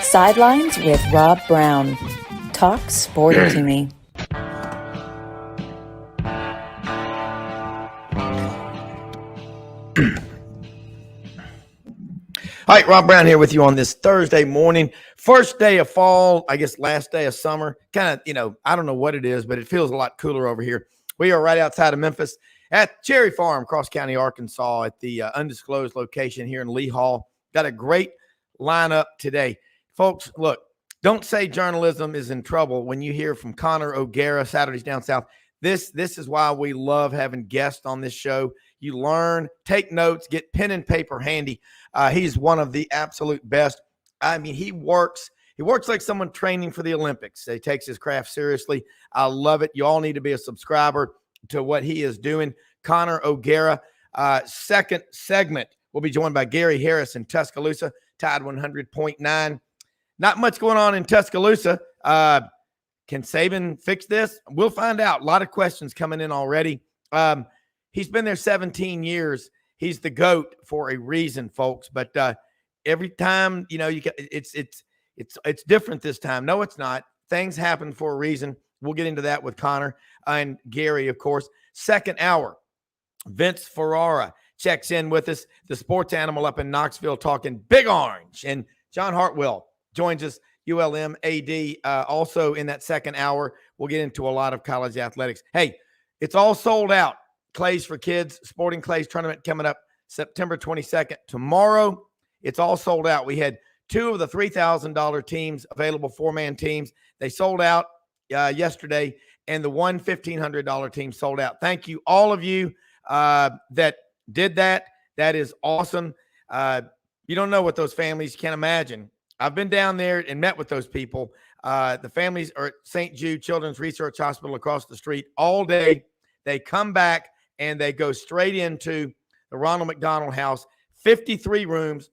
Sidelines with Rob Browne. Talk sporty to me. All right, Rob Browne here with you on this Thursday morning. First day of fall, I guess last day of summer. Kind of, I don't know what it is, but it feels a lot cooler over here. We are right outside of Memphis at Cherry Farm, Cross County, Arkansas, at the undisclosed location here in Lee Hall. Got a great lineup today. Folks, look, don't say journalism is in trouble when you hear from Connor O'Gara, Saturdays Down South. This is why we love having guests on this show. You learn, take notes, get pen and paper handy. He's one of the absolute best. I mean, he works like someone training for the Olympics. He takes his craft seriously. I love it. You all need to be a subscriber to what he is doing. Connor O'Gara. Second segment, we'll be joined by Gary Harris in Tuscaloosa, Tide 100.9. Not much going on in Tuscaloosa. Can Saban fix this? We'll find out. A lot of questions coming in already. He's been there 17 years. He's the GOAT for a reason, folks. But every time, it's different this time. No, it's not. Things happen for a reason. We'll get into that with Connor and Gary, of course. Second hour, Vince Ferrara checks in with us, the sports animal up in Knoxville, talking Big Orange. And John Hartwell joins us, ULM AD, also in that second hour. We'll get into a lot of college athletics. Hey, it's all sold out. Clays for Kids, Sporting Clays tournament coming up September 22nd. Tomorrow, it's all sold out. We had two of the $3,000 teams available, four-man teams. They sold out yesterday, and the one $1,500 team sold out. Thank you, all of you that did that. That is awesome. You don't know what those families can imagine. I've been down there and met with those people. The families are at St. Jude Children's Research Hospital across the street all day. They come back and they go straight into the Ronald McDonald House, 53 rooms.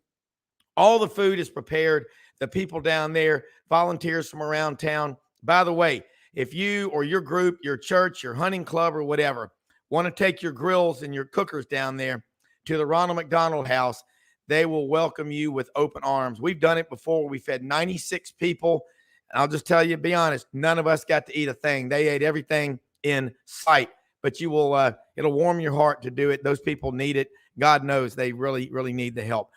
All the food is prepared. The people down there, volunteers from around town. By the way, if you or your group, your church, your hunting club or whatever want to take your grills and your cookers down there to the Ronald McDonald House, they will welcome you with open arms. We've done it before. We fed 96 people. I'll just tell you, be honest, none of us got to eat a thing. They ate everything in sight. But you will, it'll warm your heart to do it. Those people need it. God knows they really, really need the help.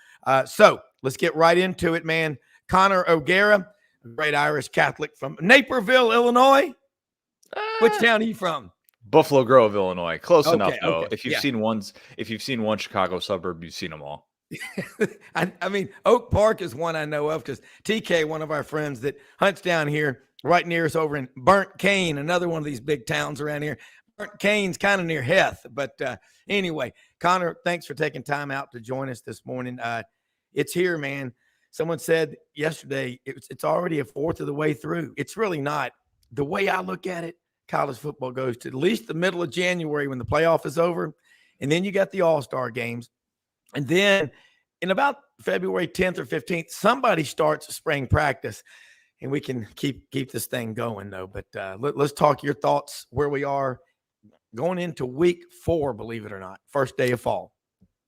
So let's get right into it, man. Connor O'Gara, a great Irish Catholic from Naperville, Illinois. Which town are you from? Buffalo Grove, Illinois. Close enough, though. Okay. If you've seen one Chicago suburb, you've seen them all. I mean, Oak Park is one I know of because TK, one of our friends that hunts down here right near us over in Burnt Cane, another one of these big towns around here. Burnt Cane's kind of near Heth. But anyway, Connor, thanks for taking time out to join us this morning. It's here, man. Someone said yesterday it's already a fourth of the way through. It's really not. The way I look at it, college football goes to at least the middle of January when the playoff is over. And then you got the All-Star games. And then in about February 10th or 15th, somebody starts spring practice. And we can keep this thing going, though. But let's talk your thoughts where we are going into week 4, believe it or not, first day of fall.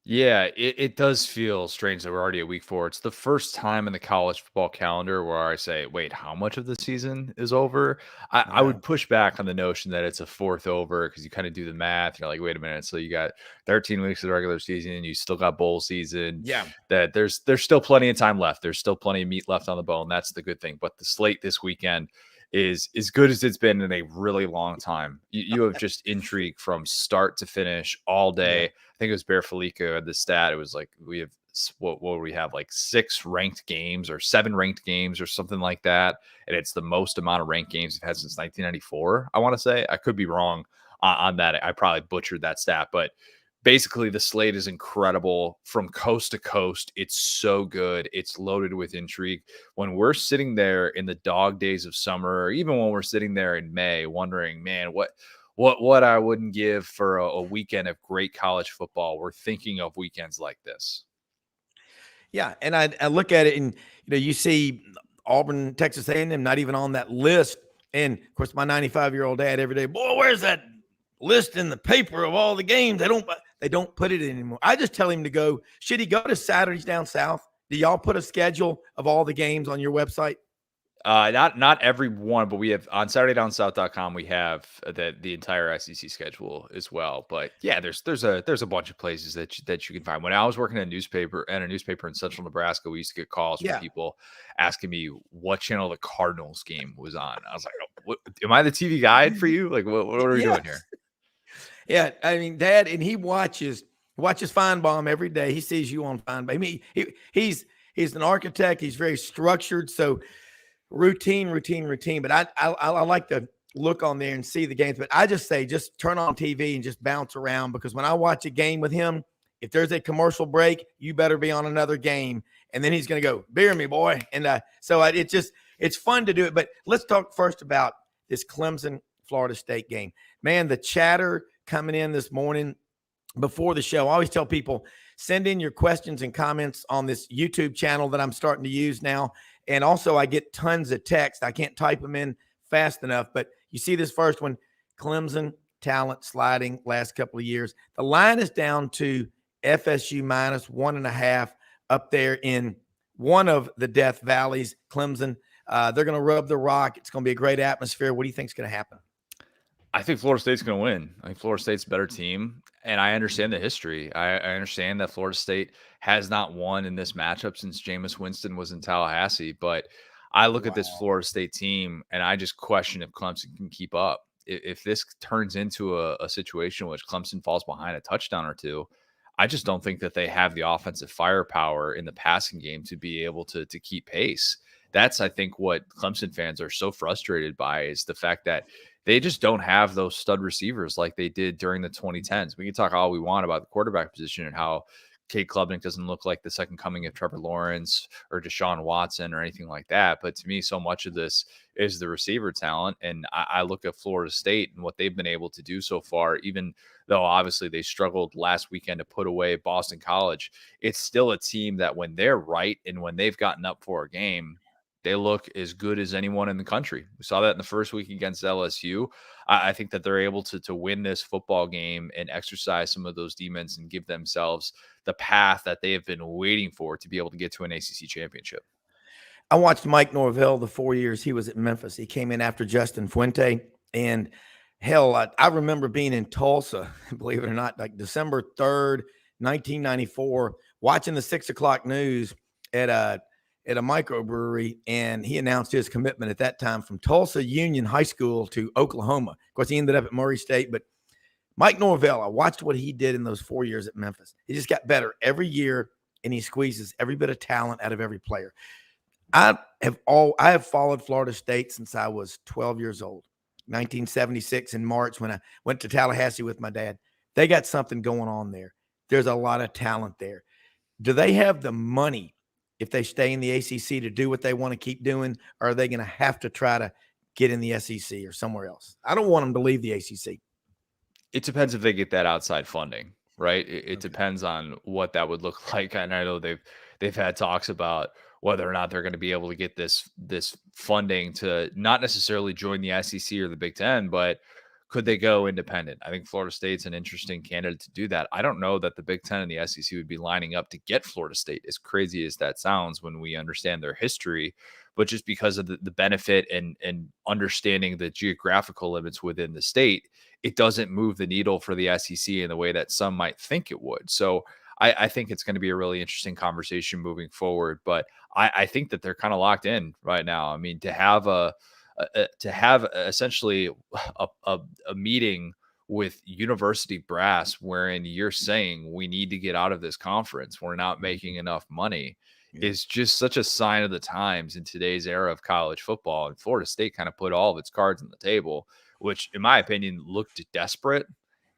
Yeah, it does feel strange that we're already at week 4. It's the first time in the college football calendar where I say, wait, how much of the season is over? I would push back on the notion that it's a fourth over because you kind of do the math. You're like, wait a minute. So you got 13 weeks of the regular season and you still got bowl season. Yeah. That there's still plenty of time left. There's still plenty of meat left on the bone. That's the good thing. But the slate this weekend is as good as it's been in a really long time. You have just intrigue from start to finish all day. Yeah. I think it was Bear Felica had the stat. It was like we have what we have like 6 ranked games or 7 ranked games or something like that. And it's the most amount of ranked games we've had since 1994. I want to say I could be wrong on that. I probably butchered that stat, but basically the slate is incredible from coast to coast. It's so good. It's loaded with intrigue. When we're sitting there in the dog days of summer, or even when we're sitting there in May, wondering, man, what I wouldn't give for a weekend of great college football, we're thinking of weekends like this. Yeah, and I look at it, and you see Auburn, Texas A&M not even on that list. And of course, my 95-year-old dad every day, boy, where's that list in the paper of all the games? They don't put it in anymore. I just tell him to go. Should he go to Saturdays Down South? Do y'all put a schedule of all the games on your website? Not every one, but we have on SaturdayDownSouth.com. We have the entire SEC schedule as well. But yeah, there's a bunch of places that you can find. When I was working at a newspaper in Central Nebraska, we used to get calls from people asking me what channel the Cardinals game was on. I was like, am I the TV guide for you? Like, what are we doing here? Yeah, I mean, Dad, and he watches Feinbaum every day. He sees you on Feinbaum. I mean, he's an architect. He's very structured. So routine. But I like to look on there and see the games. But I just say, just turn on TV and just bounce around, because when I watch a game with him, if there's a commercial break, you better be on another game. And then he's going to go, beer me, boy. And it's fun to do it. But let's talk first about this Clemson Florida State game. Man, the chatter coming in this morning before the show. I always tell people, send in your questions and comments on this YouTube channel that I'm starting to use now. And also, I get tons of text. I can't type them in fast enough. But you see this first one, Clemson talent sliding last couple of years. The line is down to FSU -1.5 up there in one of the Death Valleys, Clemson. They're going to rub the rock. It's going to be a great atmosphere. What do you think is going to happen? I think Florida State's going to win. I think Florida State's a better team, and I understand the history. I understand that Florida State has not won in this matchup since Jameis Winston was in Tallahassee, but I look at this Florida State team, and I just question if Clemson can keep up. If this turns into a situation in which Clemson falls behind a touchdown or two, I just don't think that they have the offensive firepower in the passing game to be able to keep pace. That's, I think, what Clemson fans are so frustrated by, is the fact that they just don't have those stud receivers like they did during the 2010s. We can talk all we want about the quarterback position and how Cade Klubnik doesn't look like the second coming of Trevor Lawrence or Deshaun Watson or anything like that. But to me, so much of this is the receiver talent. And I look at Florida State and what they've been able to do so far, even though obviously they struggled last weekend to put away Boston College. It's still a team that when they're right and when they've gotten up for a game, they look as good as anyone in the country. We saw that in the first week against LSU. I think that they're able to win this football game and exercise some of those demons and give themselves the path that they have been waiting for to be able to get to an ACC championship. I watched Mike Norvell the 4 years he was at Memphis. He came in after Justin Fuente. And hell, I remember being in Tulsa, believe it or not, like December 3rd, 1994, watching the 6 o'clock news at a microbrewery, and he announced his commitment at that time from Tulsa Union High School to Oklahoma. Of course, he ended up at Murray State, but Mike Norvell, I watched what he did in those 4 years at Memphis. He just got better every year, and he squeezes every bit of talent out of every player. I have followed Florida State since I was 12 years old, 1976 in March, when I went to Tallahassee with my dad. They got something going on there. There's a lot of talent there. Do they have the money, if they stay in the ACC, to do what they want to keep doing, or are they going to have to try to get in the SEC or somewhere else? I don't want them to leave the ACC. It depends if they get that outside funding, right? It depends on what that would look like. And I know they've had talks about whether or not they're going to be able to get this funding to not necessarily join the SEC or the Big Ten, but could they go independent? I think Florida State's an interesting candidate to do that. I don't know that the Big Ten and the SEC would be lining up to get Florida State, as crazy as that sounds when we understand their history, but just because of the benefit and understanding the geographical limits within the state, it doesn't move the needle for the SEC in the way that some might think it would. So I think it's going to be a really interesting conversation moving forward, but I think that they're kind of locked in right now. I mean, to have essentially a meeting with university brass wherein you're saying we need to get out of this conference, we're not making enough money, is just such a sign of the times in today's era of college football. And Florida State kind of put all of its cards on the table, which in my opinion looked desperate.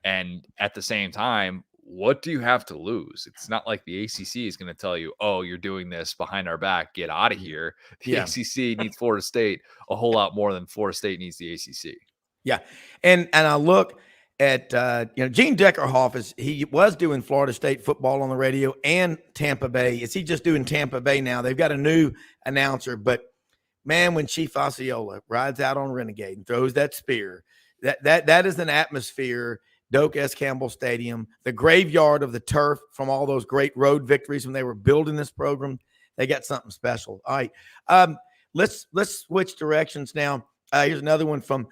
And at the same time, what do you have to lose? It's not like the ACC is going to tell you, oh, you're doing this behind our back. Get out of here. The Yeah. ACC needs Florida State a whole lot more than Florida State needs the ACC. Yeah. And I look at, Gene Deckerhoff he was doing Florida State football on the radio and Tampa Bay. Is he just doing Tampa Bay now? They've got a new announcer, but man, when Chief Osceola rides out on Renegade and throws that spear, that is an atmosphere. Doak S. Campbell Stadium, the graveyard of the turf from all those great road victories when they were building this program. They got something special. All right. Let's switch directions now. Here's another one from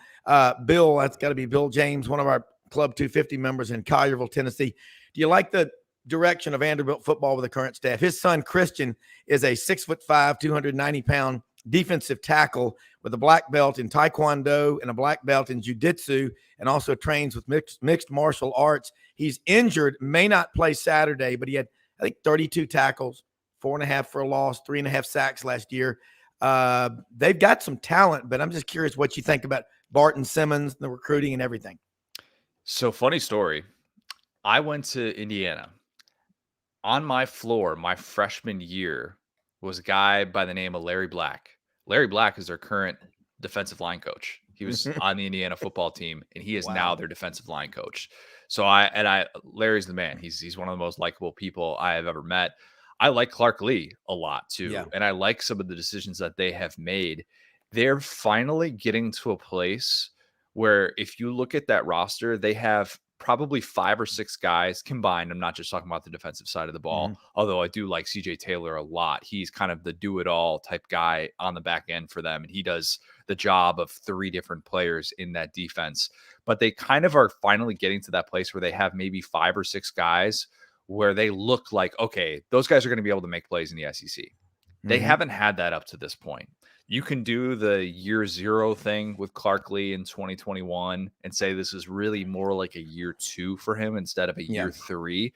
Bill. That's got to be Bill James, one of our Club 250 members in Collierville, Tennessee. Do you like the direction of Vanderbilt football with the current staff? His son, Christian, is a 6'5", 290-pound defensive tackle with a black belt in Taekwondo and a black belt in Jiu-Jitsu, and also trains with mixed martial arts. He's injured, may not play Saturday, but he had, I think, 32 tackles, 4.5 for a loss, 3.5 sacks last year. They've got some talent, but I'm just curious what you think about Barton Simmons, the recruiting and everything. So funny story. I went to Indiana. On my floor, my freshman year, was a guy by the name of Larry Black. Larry Black is their current defensive line coach. He was on the Indiana football team, and he is now their defensive line coach. So Larry's the man. He's one of the most likable people I have ever met. I like Clark Lee a lot too. And I like some of the decisions that they have made. They're finally getting to a place where if you look at that roster, they have probably 5 or 6 guys combined. I'm not just talking about the defensive side of the ball, although I do like CJ Taylor a lot. He's kind of the do-it-all type guy on the back end for them, and he does the job of 3 different players in that defense. But they kind of are finally getting to that place where they have maybe 5 or 6 guys where they look like, okay, those guys are going to be able to make plays in the SEC. They haven't had that up to this point. You can do the year 0 thing with Clark Lee in 2021 and say this is really more like a year 2 for him instead of a year 3.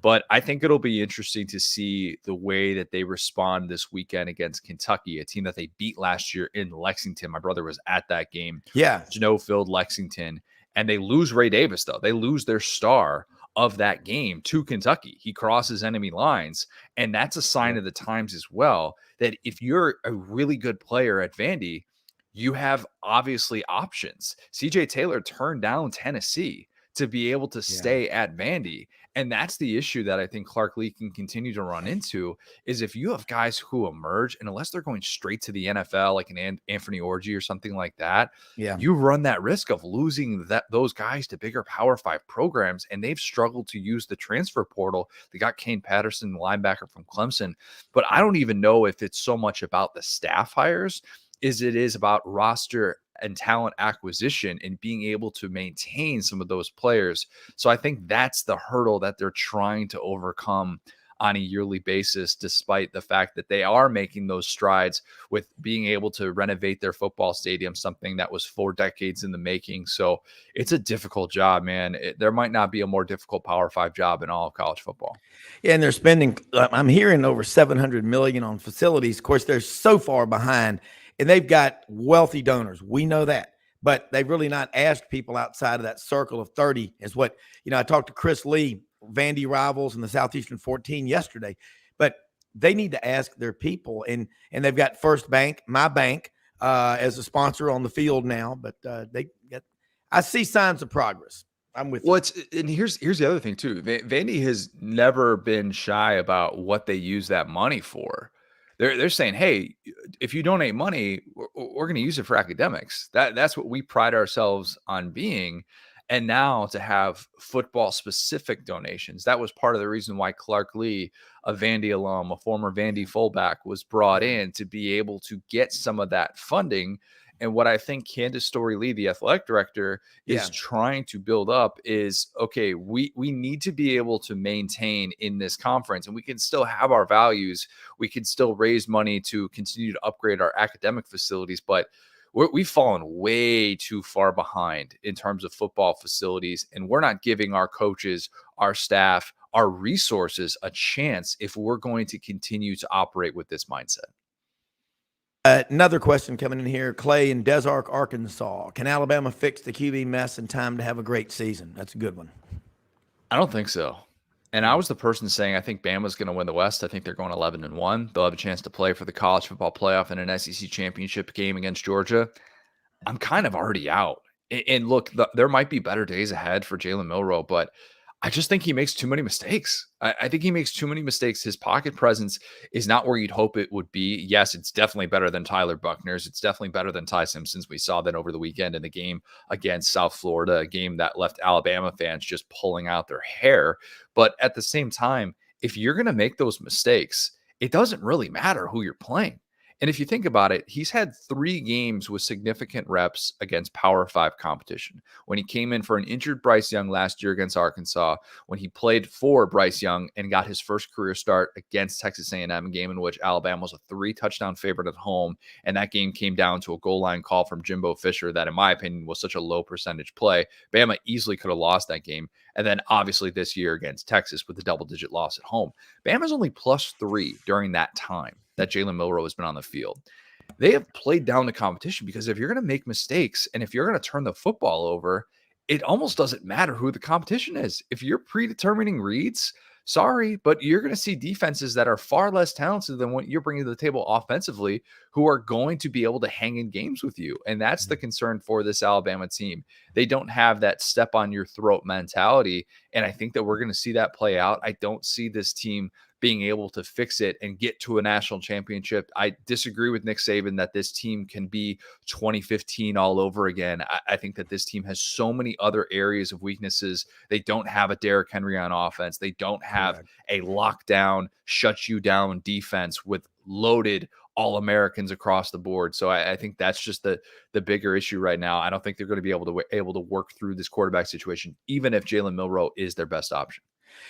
But I think it'll be interesting to see the way that they respond this weekend against Kentucky, a team that they beat last year in Lexington. My brother was at that game. Yeah. Snow-filled Lexington. And they lose Ray Davis, though. They lose their star of that game to Kentucky. He crosses enemy lines. And that's a sign of the times as well, that if you're a really good player at Vandy, you have obviously options. CJ Taylor turned down Tennessee to be able to stay at Vandy. And that's the issue that I think Clark Lee can continue to run into, is if you have guys who emerge, and unless they're going straight to the NFL, like an Anthony Orji or something like that, you run that risk of losing those guys to bigger Power 5 programs. And they've struggled to use the transfer portal. They got Kane Patterson, the linebacker from Clemson. But I don't even know if it's so much about the staff hires as it is about roster and talent acquisition and being able to maintain some of those players. So I think that's the hurdle that they're trying to overcome on a yearly basis, despite the fact that they are making those strides with being able to renovate their football stadium, something that was 4 decades in the making. So it's a difficult job, man. There might not be a more difficult Power 5 job in all of college football. Yeah, and they're spending, I'm hearing over $700 million on facilities. Of course, they're so far behind, and they've got wealthy donors. We know that, but they've really not asked people outside of that circle of 30 is what, I talked to Chris Lee, Vandy Rivals in the Southeastern 14 yesterday, but they need to ask their people, and they've got First Bank, my bank, as a sponsor on the field now, but I see signs of progress. I'm with you. And here's the other thing too. Vandy has never been shy about what they use that money for. They're saying, hey, if you donate money, we're going to use it for academics. That's what we pride ourselves on being. And now to have football specific donations, that was part of the reason why Clark Lee, a Vandy alum, a former Vandy fullback, was brought in to be able to get some of that funding. And what I think Candace Story-Lee, the athletic director, is trying to build up is, okay, we need to be able to maintain in this conference, and we can still have our values. We can still raise money to continue to upgrade our academic facilities, but we've fallen way too far behind in terms of football facilities, and we're not giving our coaches, our staff, our resources a chance if we're going to continue to operate with this mindset. Another question coming in here. Clay in Des Arc, Arkansas. Can Alabama fix the QB mess in time to have a great season? That's a good one. I don't think so. And I was the person saying, I think Bama's going to win the West. I think they're going 11-1. They'll have a chance to play for the college football playoff in an SEC championship game against Georgia. I'm kind of already out. And look, there might be better days ahead for Jalen Milroe, but I just think he makes too many mistakes. I think he makes too many mistakes. His pocket presence is not where you'd hope it would be. Yes, it's definitely better than Tyler Buckner's. It's definitely better than Ty Simpson's. We saw that over the weekend in the game against South Florida, a game that left Alabama fans just pulling out their hair. But at the same time, if you're going to make those mistakes, it doesn't really matter who you're playing. And if you think about it, he's had 3 games with significant reps against Power 5 competition. When he came in for an injured Bryce Young last year against Arkansas, when he played for Bryce Young and got his first career start against Texas A&M, a game in which Alabama was a 3-touchdown favorite at home, and that game came down to a goal line call from Jimbo Fisher that, in my opinion, was such a low percentage play. Bama easily could have lost that game. And then obviously this year against Texas with the double-digit loss at home. Bama's only +3 during that time that Jalen Milroe has been on the field. They have played down the competition because if you're going to make mistakes and if you're going to turn the football over, it almost doesn't matter who the competition is. If you're predetermining reads, sorry, but you're going to see defenses that are far less talented than what you're bringing to the table offensively who are going to be able to hang in games with you. And that's the concern for this Alabama team. They don't have that step on your throat mentality. And I think that we're going to see that play out. I don't see this team being able to fix it and get to a national championship. I disagree with Nick Saban that this team can be 2015 all over again. I think that this team has so many other areas of weaknesses. They don't have a Derrick Henry on offense. They don't have a lockdown, shut you down defense with loaded All-Americans across the board. So I think that's just the bigger issue right now. I don't think they're going to be able to work through this quarterback situation, even if Jalen Milroe is their best option.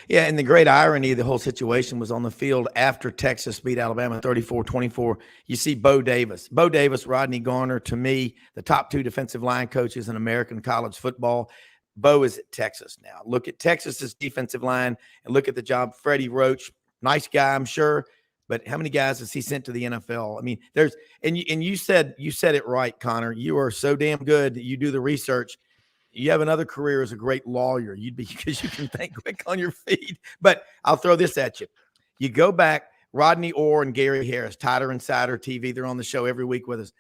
Yeah, and the great irony of the whole situation was on the field after Texas beat Alabama 34-24. You see Bo Davis, Rodney Garner, to me, the top 2 defensive line coaches in American college football. Bo is at Texas now. Look at Texas's defensive line and look at the job. Freddie Roach, nice guy, I'm sure, but how many guys has he sent to the NFL? I mean, you said it right, Connor. You are so damn good that you do the research. You have another career as a great lawyer. Because you can think quick on your feet. But I'll throw this at you. You go back, Rodney Orr and Gary Harris, Tighter Insider TV. They're on the show every week with us.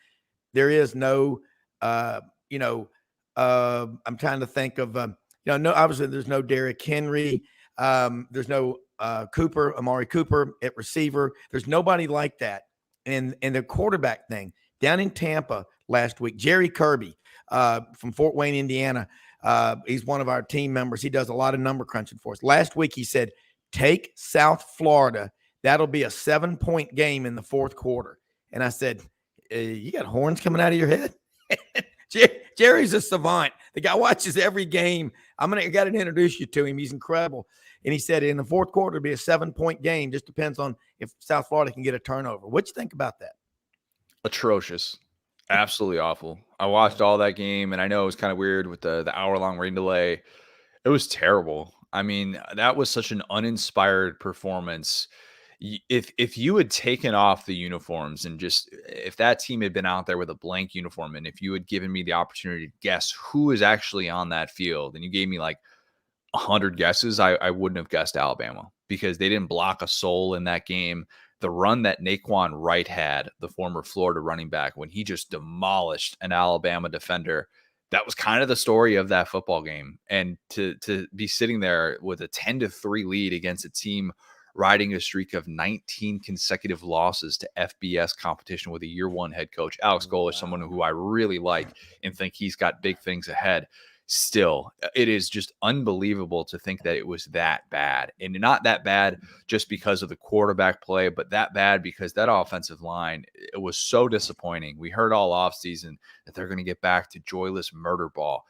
There is no, I'm trying to think of, no, obviously there's no Derrick Henry. There's no Amari Cooper at receiver. There's nobody like that. And the quarterback thing down in Tampa last week, Jerry Kirby, from Fort Wayne, Indiana. He's one of our team members. He does a lot of number crunching for us. Last week, he said, take South Florida. That'll be a 7-point game in the fourth quarter. And I said, you got horns coming out of your head? Jerry's a savant. The guy watches every game. I got to introduce you to him. He's incredible. And he said in the fourth quarter, it'll be a 7-point game. Just depends on if South Florida can get a turnover. What you think about that? Atrocious. Absolutely awful. I watched all that game, and I know it was kind of weird with the hour-long rain delay. It was terrible. I mean, that was such an uninspired performance. If you had taken off the uniforms and if that team had been out there with a blank uniform, and if you had given me the opportunity to guess who is actually on that field, and you gave me like 100 guesses, I wouldn't have guessed Alabama because they didn't block a soul in that game. The run that Naquan Wright had, the former Florida running back, when he just demolished an Alabama defender, that was kind of the story of that football game. And to be sitting there with a 10-3 lead against a team riding a streak of 19 consecutive losses to FBS competition with a year 1 head coach, Alex Golesh, someone who I really like and think he's got big things ahead. Still, it is just unbelievable to think that it was that bad, and not that bad just because of the quarterback play, but that bad because that offensive line, it was so disappointing. We heard all offseason that they're going to get back to joyless murder ball.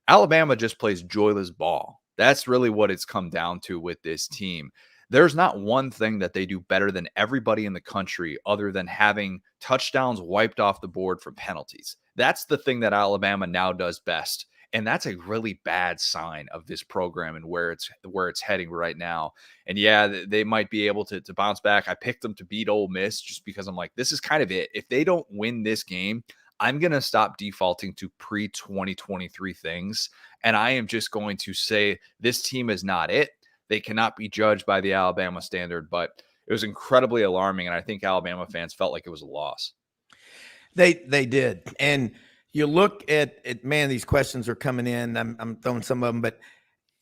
Alabama just plays joyless ball. That's really what it's come down to with this team. There's not one thing that they do better than everybody in the country other than having touchdowns wiped off the board from penalties. That's the thing that Alabama now does best. And that's a really bad sign of this program and where it's heading right now. And yeah, they might be able to bounce back. I picked them to beat Ole Miss just because I'm like, this is kind of it. If they don't win this game, I'm going to stop defaulting to pre-2023 things. And I am just going to say this team is not it. They cannot be judged by the Alabama standard, but it was incredibly alarming. And I think Alabama fans felt like it was a loss. They did. And you look at man, these questions are coming in. I'm throwing some of them, but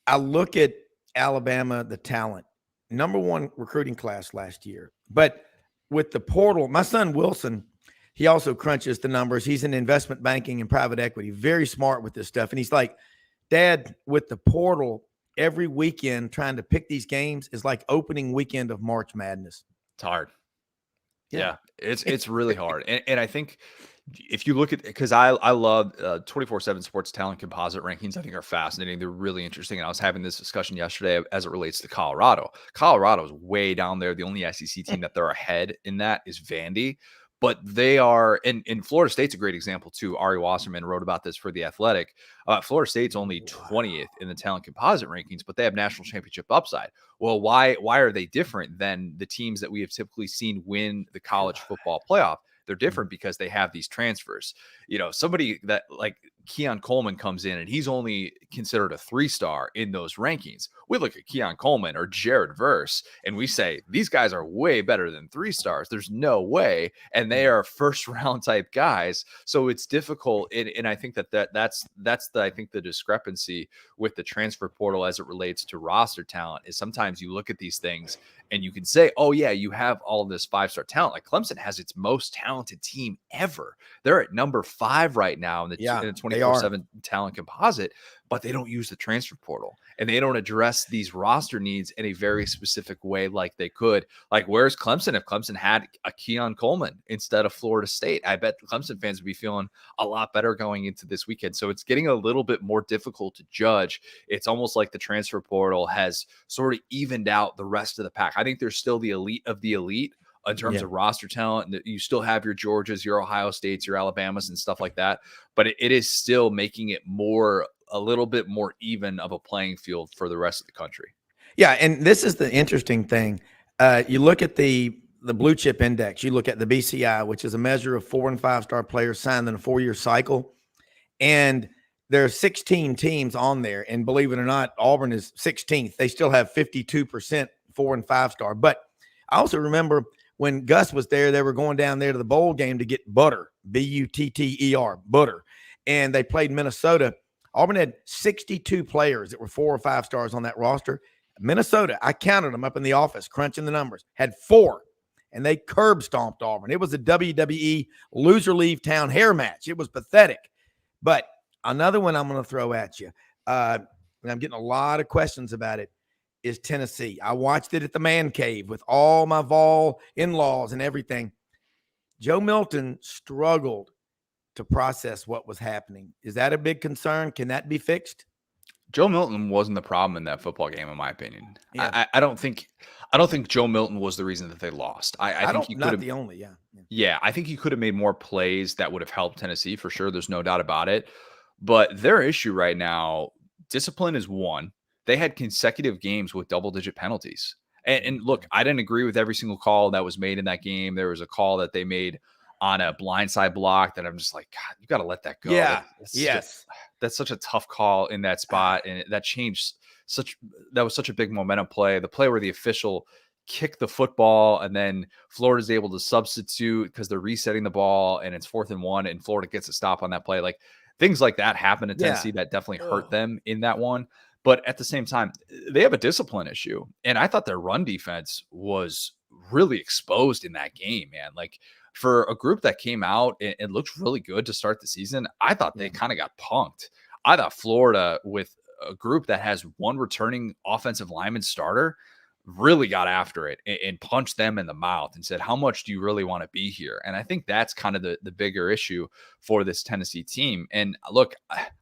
I look at Alabama, the talent, #1 recruiting class last year. But with the portal, my son Wilson, he also crunches the numbers. He's in investment banking and private equity, very smart with this stuff. And he's like, Dad, with the portal, every weekend trying to pick these games is like opening weekend of March Madness. It's hard. Yeah, it's really hard. And I think if you look at, because I love 24/7 Sports Talent Composite rankings, I think are fascinating. They're really interesting. And I was having this discussion yesterday as it relates to Colorado. Colorado is way down there. The only SEC team that they're ahead in that is Vandy. But they are, and Florida State's a great example too. Ari Wasserman wrote about this for The Athletic. Florida State's only 20th in the talent composite rankings, but they have national championship upside. Well, why are they different than the teams that we have typically seen win the college football playoff? They're different because they have these transfers. Somebody that like Keon Coleman comes in and he's only considered a 3-star in those rankings. We look at Keon Coleman or Jared Verse and we say, these guys are way better than 3-stars. There's no way. And they are first round type guys. So it's difficult. And I think that's I think the discrepancy with the transfer portal as it relates to roster talent is sometimes you look at these things and you can say, oh yeah, you have all this 5-star talent. Like Clemson has its most talented team ever. They're at number 5 right now in the 24/7 talent composite, but they don't use the transfer portal and they don't address these roster needs in a very specific way like they could. Like, where's Clemson if Clemson had a Keon Coleman instead of Florida State? I bet Clemson fans would be feeling a lot better going into this weekend. So it's getting a little bit more difficult to judge. It's almost like the transfer portal has sort of evened out the rest of the pack. I think there's still the elite of the elite in terms of roster talent. And you still have your Georgias, your Ohio States, your Alabamas and stuff like that. But it is still making it a little bit more even of a playing field for the rest of the country. Yeah. And this is the interesting thing. You look at the blue chip index, you look at the BCI, which is a measure of 4- and 5-star players signed in a 4-year cycle. And there are 16 teams on there. And believe it or not, Auburn is 16th. They still have 52% 4- and 5-star. But I also remember when Gus was there, they were going down there to the bowl game to get butter, Butter, butter. And they played Minnesota. Auburn had 62 players that were 4 or 5 stars on that roster. Minnesota, I counted them up in the office, crunching the numbers, had 4. And they curb stomped Auburn. It was a WWE loser leave town hair match. It was pathetic. But another one I'm going to throw at you, and I'm getting a lot of questions about it, is Tennessee. I watched it at the man cave with all my Vol in-laws and everything. Joe Milton struggled to process what was happening. Is that a big concern? Can that be fixed? Joe Milton wasn't the problem in that football game, in my opinion. Yeah. I don't think Joe Milton was the reason that they lost. I think he could have, the only, I think he could have made more plays that would have helped Tennessee for sure. There's no doubt about it. But their issue right now, discipline is one. They had consecutive games with double-digit penalties. And look, I didn't agree with every single call that was made in that game. There was a call that they made on a blindside block that I'm just like, God, you got to let that go. Yeah. That's such a tough call in that spot. And that was such a big momentum play. The play where the official kicked the football and then Florida's able to substitute because they're resetting the ball and it's 4th and 1 and Florida gets a stop on that play. Like things like that happen in Tennessee that definitely hurt them in that one. But at the same time, they have a discipline issue. And I thought their run defense was really exposed in that game, man. Like for a group that came out and looked really good to start the season, I thought they kind of got punked. I thought Florida, with a group that has one returning offensive lineman starter, really got after it and punched them in the mouth and said, how much do you really want to be here? And I think that's kind of the bigger issue for this Tennessee team. And look,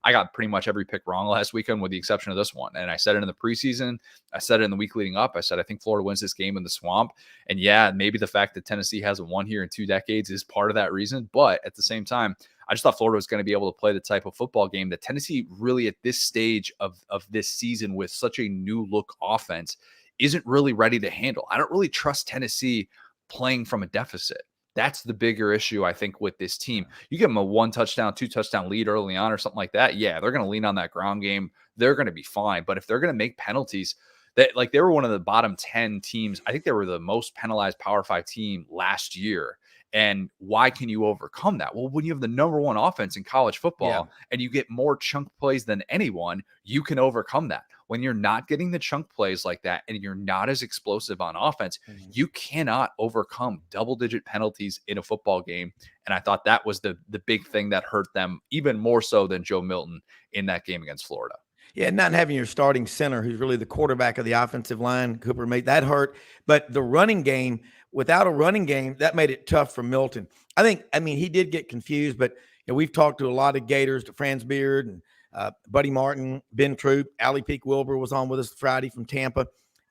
I got pretty much every pick wrong last weekend with the exception of this one. And I said it in the preseason. I said it in the week leading up. I said, I think Florida wins this game in the Swamp. And yeah, maybe the fact that Tennessee hasn't won here in 2 decades is part of that reason. But at the same time, I just thought Florida was going to be able to play the type of football game that Tennessee really at this stage of this season with such a new look offense isn't really ready to handle. I don't really trust Tennessee playing from a deficit. That's the bigger issue, I think, with this team. You give them a 1 touchdown, 2 touchdown lead early on or something like that. Yeah, they're going to lean on that ground game. They're going to be fine. But if they're going to make penalties, They were one of the bottom 10 teams. I think they were the most penalized Power 5 team last year. And why can you overcome that? Well, when you have the number one offense in college football and you get more chunk plays than anyone, you can overcome that. When you're not getting the chunk plays like that and you're not as explosive on offense, you cannot overcome double-digit penalties in a football game. And I thought that was the big thing that hurt them even more so than Joe Milton in that game against Florida. Yeah, not having your starting center, who's really the quarterback of the offensive line, Cooper, made that hurt. But the running game, without a running game, that made it tough for Milton. I mean, he did get confused, but we've talked to a lot of Gators, to Franz Beard and Buddy Martin, Ben Troop, Allie Peak Wilbur was on with us Friday from Tampa.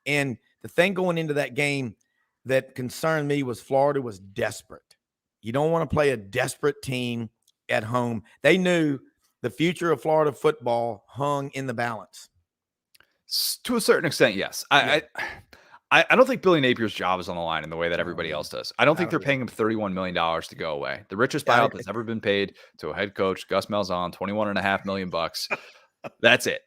And the thing going into that game that concerned me was Florida was desperate. You don't want to play a desperate team at home. They knew the future of Florida football hung in the balance. To a certain extent, yes. I don't think Billy Napier's job is on the line in the way that everybody else does. I don't think they're paying him $31 million to go away. The richest buyout that's ever been paid to a head coach, Gus Malzahn, $21.5 million bucks. That's it.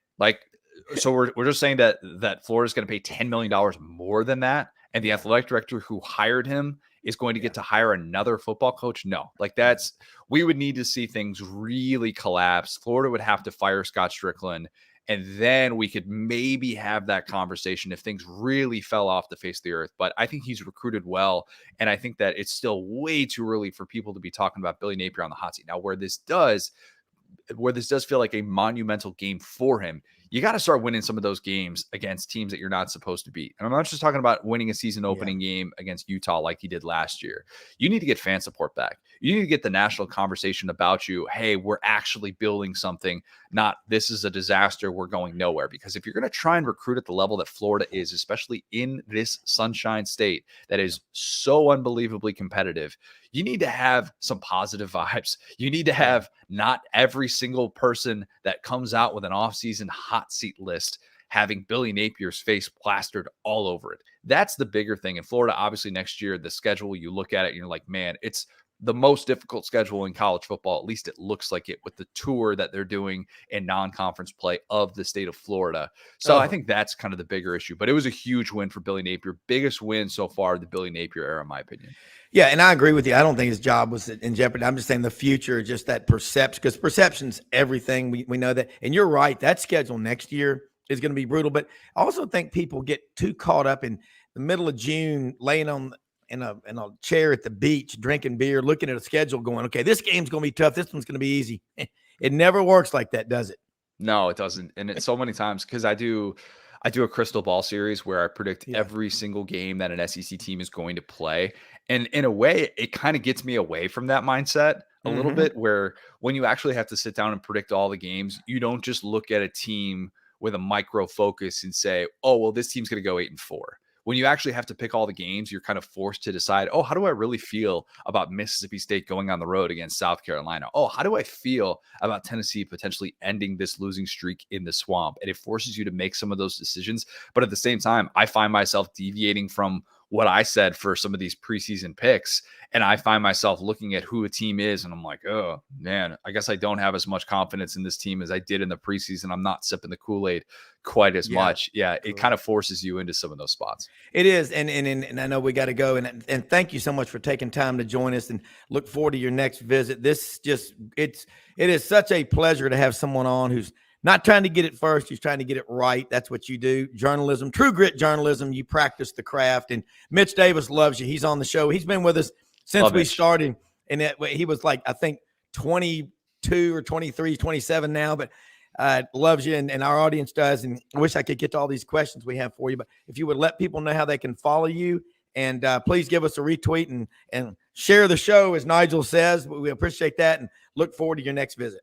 So we're just saying that Florida's going to pay $10 million more than that, and the athletic director who hired him is going to get to hire another football coach? No. We would need to see things really collapse. Florida would have to fire Scott Strickland, and then we could maybe have that conversation if things really fell off the face of the earth. But I think he's recruited well, and I think that it's still way too early for people to be talking about Billy Napier on the hot seat. Now, where this does feel like a monumental game for him, you got to start winning some of those games against teams that you're not supposed to beat. And I'm not just talking about winning a season opening game against Utah like he did last year. You need to get fan support back. You need to get the national conversation about you. Hey, we're actually building something, not this is a disaster, we're going nowhere. Because if you're going to try and recruit at the level that Florida is, especially in this Sunshine State that is so unbelievably competitive, you need to have some positive vibes. You need to have not every single person that comes out with an offseason hot seat list having Billy Napier's face plastered all over it. That's the bigger thing. In Florida, obviously next year, the schedule, you look at it and you're like, man, it's the most difficult schedule in college football. At least it looks like it with the tour that they're doing in non-conference play of the state of Florida. So I think that's kind of the bigger issue. But it was a huge win for Billy Napier. Biggest win so far of the Billy Napier era, in my opinion. Yeah, and I agree with you. I don't think his job was in jeopardy. I'm just saying the future, just that perception, because perception's everything. We know that. And you're right. That schedule next year is going to be brutal. But I also think people get too caught up in the middle of June, laying in a chair at the beach, drinking beer, looking at a schedule going, okay, this game's going to be tough. This one's going to be easy. It never works like that, does it? No, it doesn't. And it's so many times because I do a crystal ball series where I predict every single game that an SEC team is going to play. And in a way, it kind of gets me away from that mindset a little bit, where when you actually have to sit down and predict all the games, you don't just look at a team with a micro focus and say, oh, well, this team's going to go 8-4. When you actually have to pick all the games, you're kind of forced to decide, oh, how do I really feel about Mississippi State going on the road against South Carolina? Oh, how do I feel about Tennessee potentially ending this losing streak in the swamp? And it forces you to make some of those decisions. But at the same time, I find myself deviating from what I said for some of these preseason picks. And I find myself looking at who a team is. And I'm like, oh, man, I guess I don't have as much confidence in this team as I did in the preseason. I'm not sipping the Kool-Aid quite as much. Yeah, it kind of forces you into some of those spots. It is. And I know we got to go. And thank you so much for taking time to join us, and look forward to your next visit. It is such a pleasure to have someone on who's not trying to get it first. He's trying to get it right. That's what you do. Journalism, true grit journalism. You practice the craft. And Mitch Davis loves you. He's on the show. He's been with us since we started. And he was like, I think 22 or 23, 27 now, but loves you, and our audience does. And I wish I could get to all these questions we have for you. But if you would let people know how they can follow you, and please give us a retweet and share the show, as Nigel says. We appreciate that and look forward to your next visit.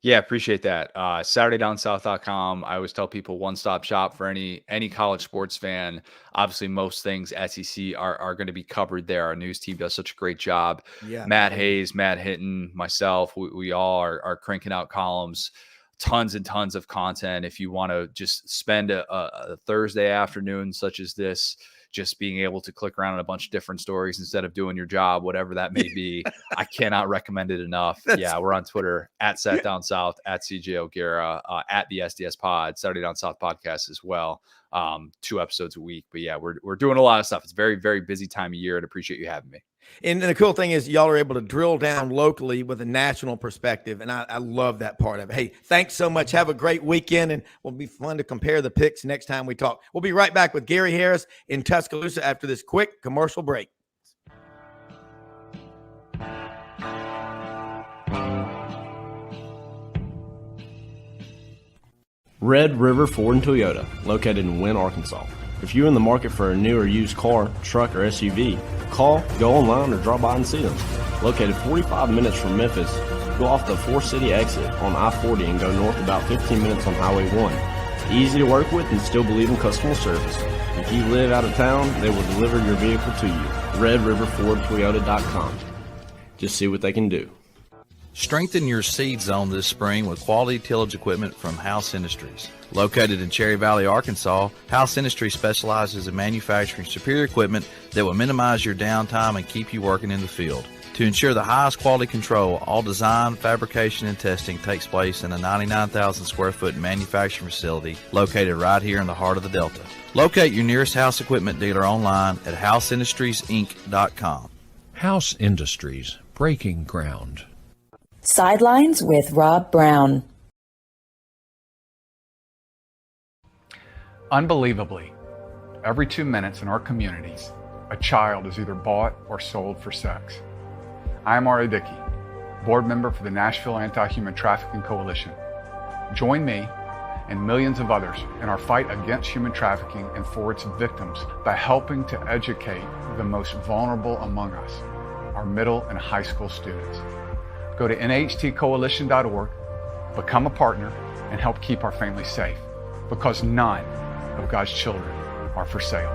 Yeah, appreciate that. SaturdayDownSouth.com. I always tell people one-stop shop for any college sports fan. Obviously, most things SEC are going to be covered there. Our news team does such a great job. Yeah, Matt Hayes, Matt Hinton, myself, we all are cranking out columns, tons and tons of content. If you want to just spend a Thursday afternoon such as this, just being able to click around on a bunch of different stories instead of doing your job, whatever that may be. I cannot recommend it enough. Yeah, we're on Twitter at Sat Down South, at CJ O'Gara, at the SDS Pod, Saturday Down South podcast as well. 2 episodes a week. But yeah, we're doing a lot of stuff. It's a very, very busy time of year, and appreciate you having me. And the cool thing is y'all are able to drill down locally with a national perspective, and I love that part of it. Hey, thanks so much. Have a great weekend, and it'll be fun to compare the picks next time we talk. We'll be right back with Gary Harris in Tuscaloosa after this quick commercial break. Red River Ford and Toyota, located in Wynne, Arkansas. If you're in the market for a new or used car, truck, or SUV, call, go online, or drop by and see them. Located 45 minutes from Memphis, go off the 4-city exit on I-40 and go north about 15 minutes on Highway 1. Easy to work with and still believe in customer service. If you live out of town, they will deliver your vehicle to you. RedRiverFordToyota.com. Just see what they can do. Strengthen your seed zone this spring with quality tillage equipment from House Industries. Located in Cherry Valley, Arkansas, House Industries specializes in manufacturing superior equipment that will minimize your downtime and keep you working in the field. To ensure the highest quality control, all design, fabrication, and testing takes place in a 99,000 square foot manufacturing facility located right here in the heart of the Delta. Locate your nearest House equipment dealer online at houseindustriesinc.com. House Industries, breaking ground. Sidelines with Rob Browne. Unbelievably, every 2 minutes in our communities, a child is either bought or sold for sex. I am R.A. Dickey, board member for the Nashville Anti-Human Trafficking Coalition. Join me and millions of others in our fight against human trafficking and for its victims by helping to educate the most vulnerable among us, our middle and high school students. Go to nhtcoalition.org, become a partner, and help keep our families safe, because none of God's children are for sale.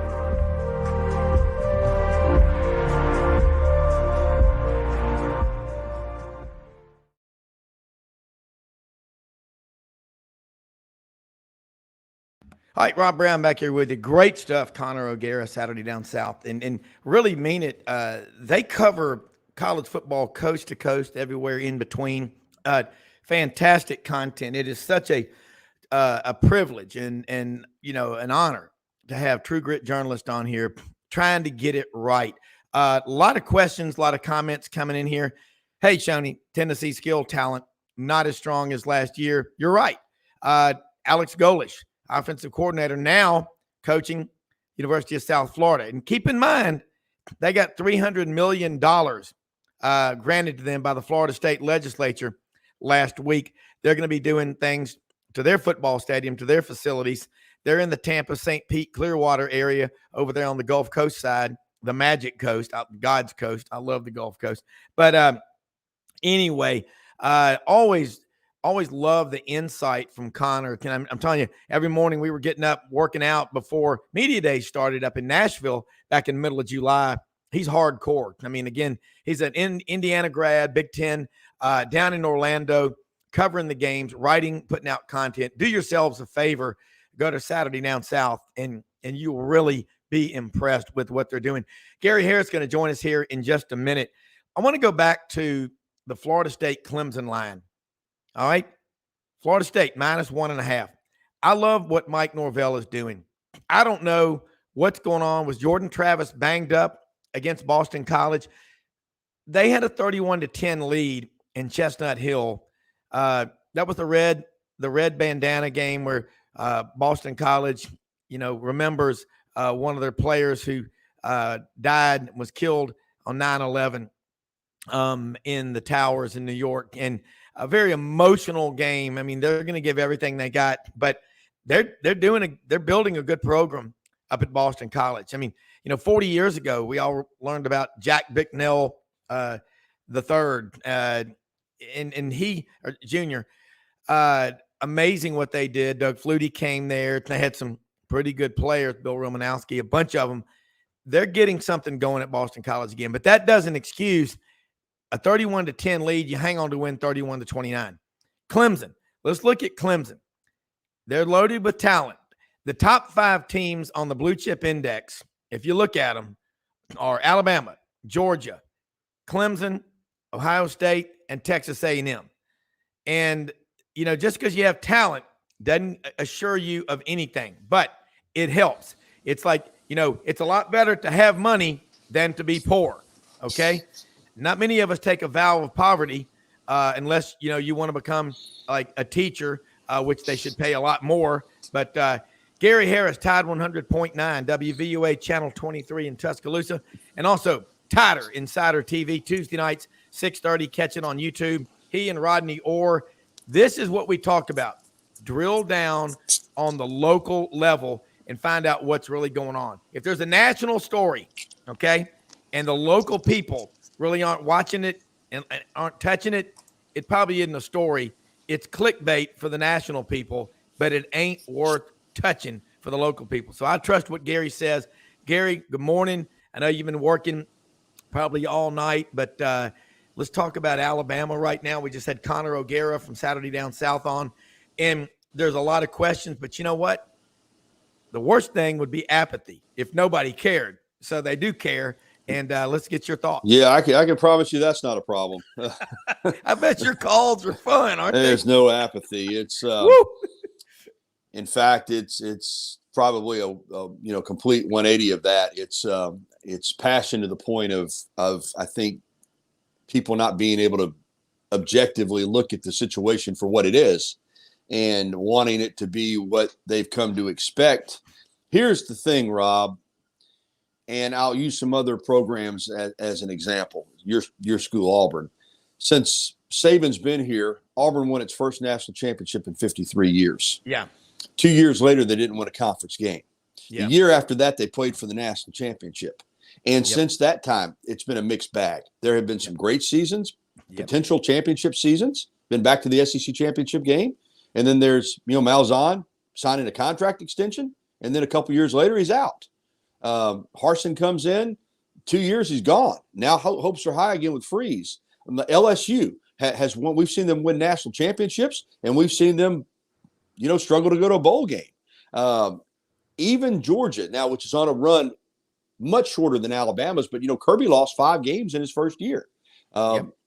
All right, Rob Browne back here with you. Great stuff, Connor O'Gara, Saturday Down South. And really mean it. They cover college football coast to coast, everywhere in between. Fantastic content. It is such a privilege and you know, an honor to have True Grit journalists on here trying to get it right. A lot of questions, a lot of comments coming in here. Hey, Shoney, Tennessee skill talent, not as strong as last year. You're right. Alex Golish, offensive coordinator, now coaching University of South Florida. And keep in mind, they got $300 million granted to them by the Florida State Legislature last week. They're going to be doing things to their football stadium, to their facilities. They're in the Tampa, St. Pete, Clearwater area over there on the Gulf Coast side, the Magic Coast, God's Coast. I love the Gulf Coast. But anyway, always love the insight from Connor. I'm telling you, every morning we were getting up, working out before Media Day started up in Nashville back in the middle of July. He's hardcore. I mean, again, he's an Indiana grad, Big Ten, down in Orlando, covering the games, writing, putting out content. Do yourselves a favor. Go to Saturday Down South, and you will really be impressed with what they're doing. Gary Harris is going to join us here in just a minute. I want to go back to the Florida State Clemson line. All right? Florida State, -1.5. I love what Mike Norvell is doing. I don't know what's going on. Was Jordan Travis banged up against Boston College? They had a 31-10 lead in Chestnut Hill. That was the red bandana game where Boston College, remembers one of their players who died, was killed on 9/11 in the towers in New York, and a very emotional game. I mean, they're going to give everything they got, but they're building a good program up at Boston College. I mean, 40 years ago, we all learned about Jack Bicknell the third, and he or Junior. Amazing what they did. Doug Flutie came there. They had some pretty good players, Bill Romanowski, a bunch of them. They're getting something going at Boston College again, but that doesn't excuse a 31-10 lead. You hang on to win 31-29. Clemson. Let's look at Clemson. They're loaded with talent. The top 5 teams on the Blue Chip Index if you look at them, are Alabama, Georgia, Clemson, Ohio State, and Texas A&M. And, you know, just because you have talent doesn't assure you of anything, but it helps. It's like, you know, it's a lot better to have money than to be poor, okay? Not many of us take a vow of poverty unless, you know, you want to become like a teacher, which they should pay a lot more. But Gary Harris, Tide 100.9, WVUA Channel 23 in Tuscaloosa, and also Tider Insider TV, Tuesday nights, 6:30, catch it on YouTube. He and Rodney Orr. This is what we talked about. Drill down on the local level and find out what's really going on. If there's a national story, okay, and the local people really aren't watching it and aren't touching it, it probably isn't a story. It's clickbait for the national people, but it ain't worth touching for the local people. So I trust what Gary says. Gary, good morning. I know you've been working probably all night, but let's talk about Alabama right now. We just had Connor O'Gara from Saturday Down South on, and there's a lot of questions, but you know what? The worst thing would be apathy if nobody cared. So they do care, and let's get your thoughts. Yeah, I can promise you that's not a problem. I bet your calls are fun, aren't they? There's no apathy. It's in fact, it's probably a complete 180 of that. It's passion to the point of I think people not being able to objectively look at the situation for what it is and wanting it to be what they've come to expect. Here's the thing, Rob, and I'll use some other programs as an example. Your school, Auburn. Since Saban's been here, Auburn won its first national championship in 53 years. Yeah. 2 years later, they didn't win a conference game. Yeah. The year after that, they played for the national championship. And since that time, it's been a mixed bag. There have been some great seasons, potential championship seasons, been back to the SEC championship game. And then there's, Malzahn signing a contract extension. And then a couple years later, he's out. Harsin comes in, 2 years, he's gone. Now hopes are high again with Freeze. The LSU has won. We've seen them win national championships, and we've seen them, struggle to go to a bowl game. Even Georgia now, which is on a run much shorter than Alabama's, but, Kirby lost 5 games in his first year.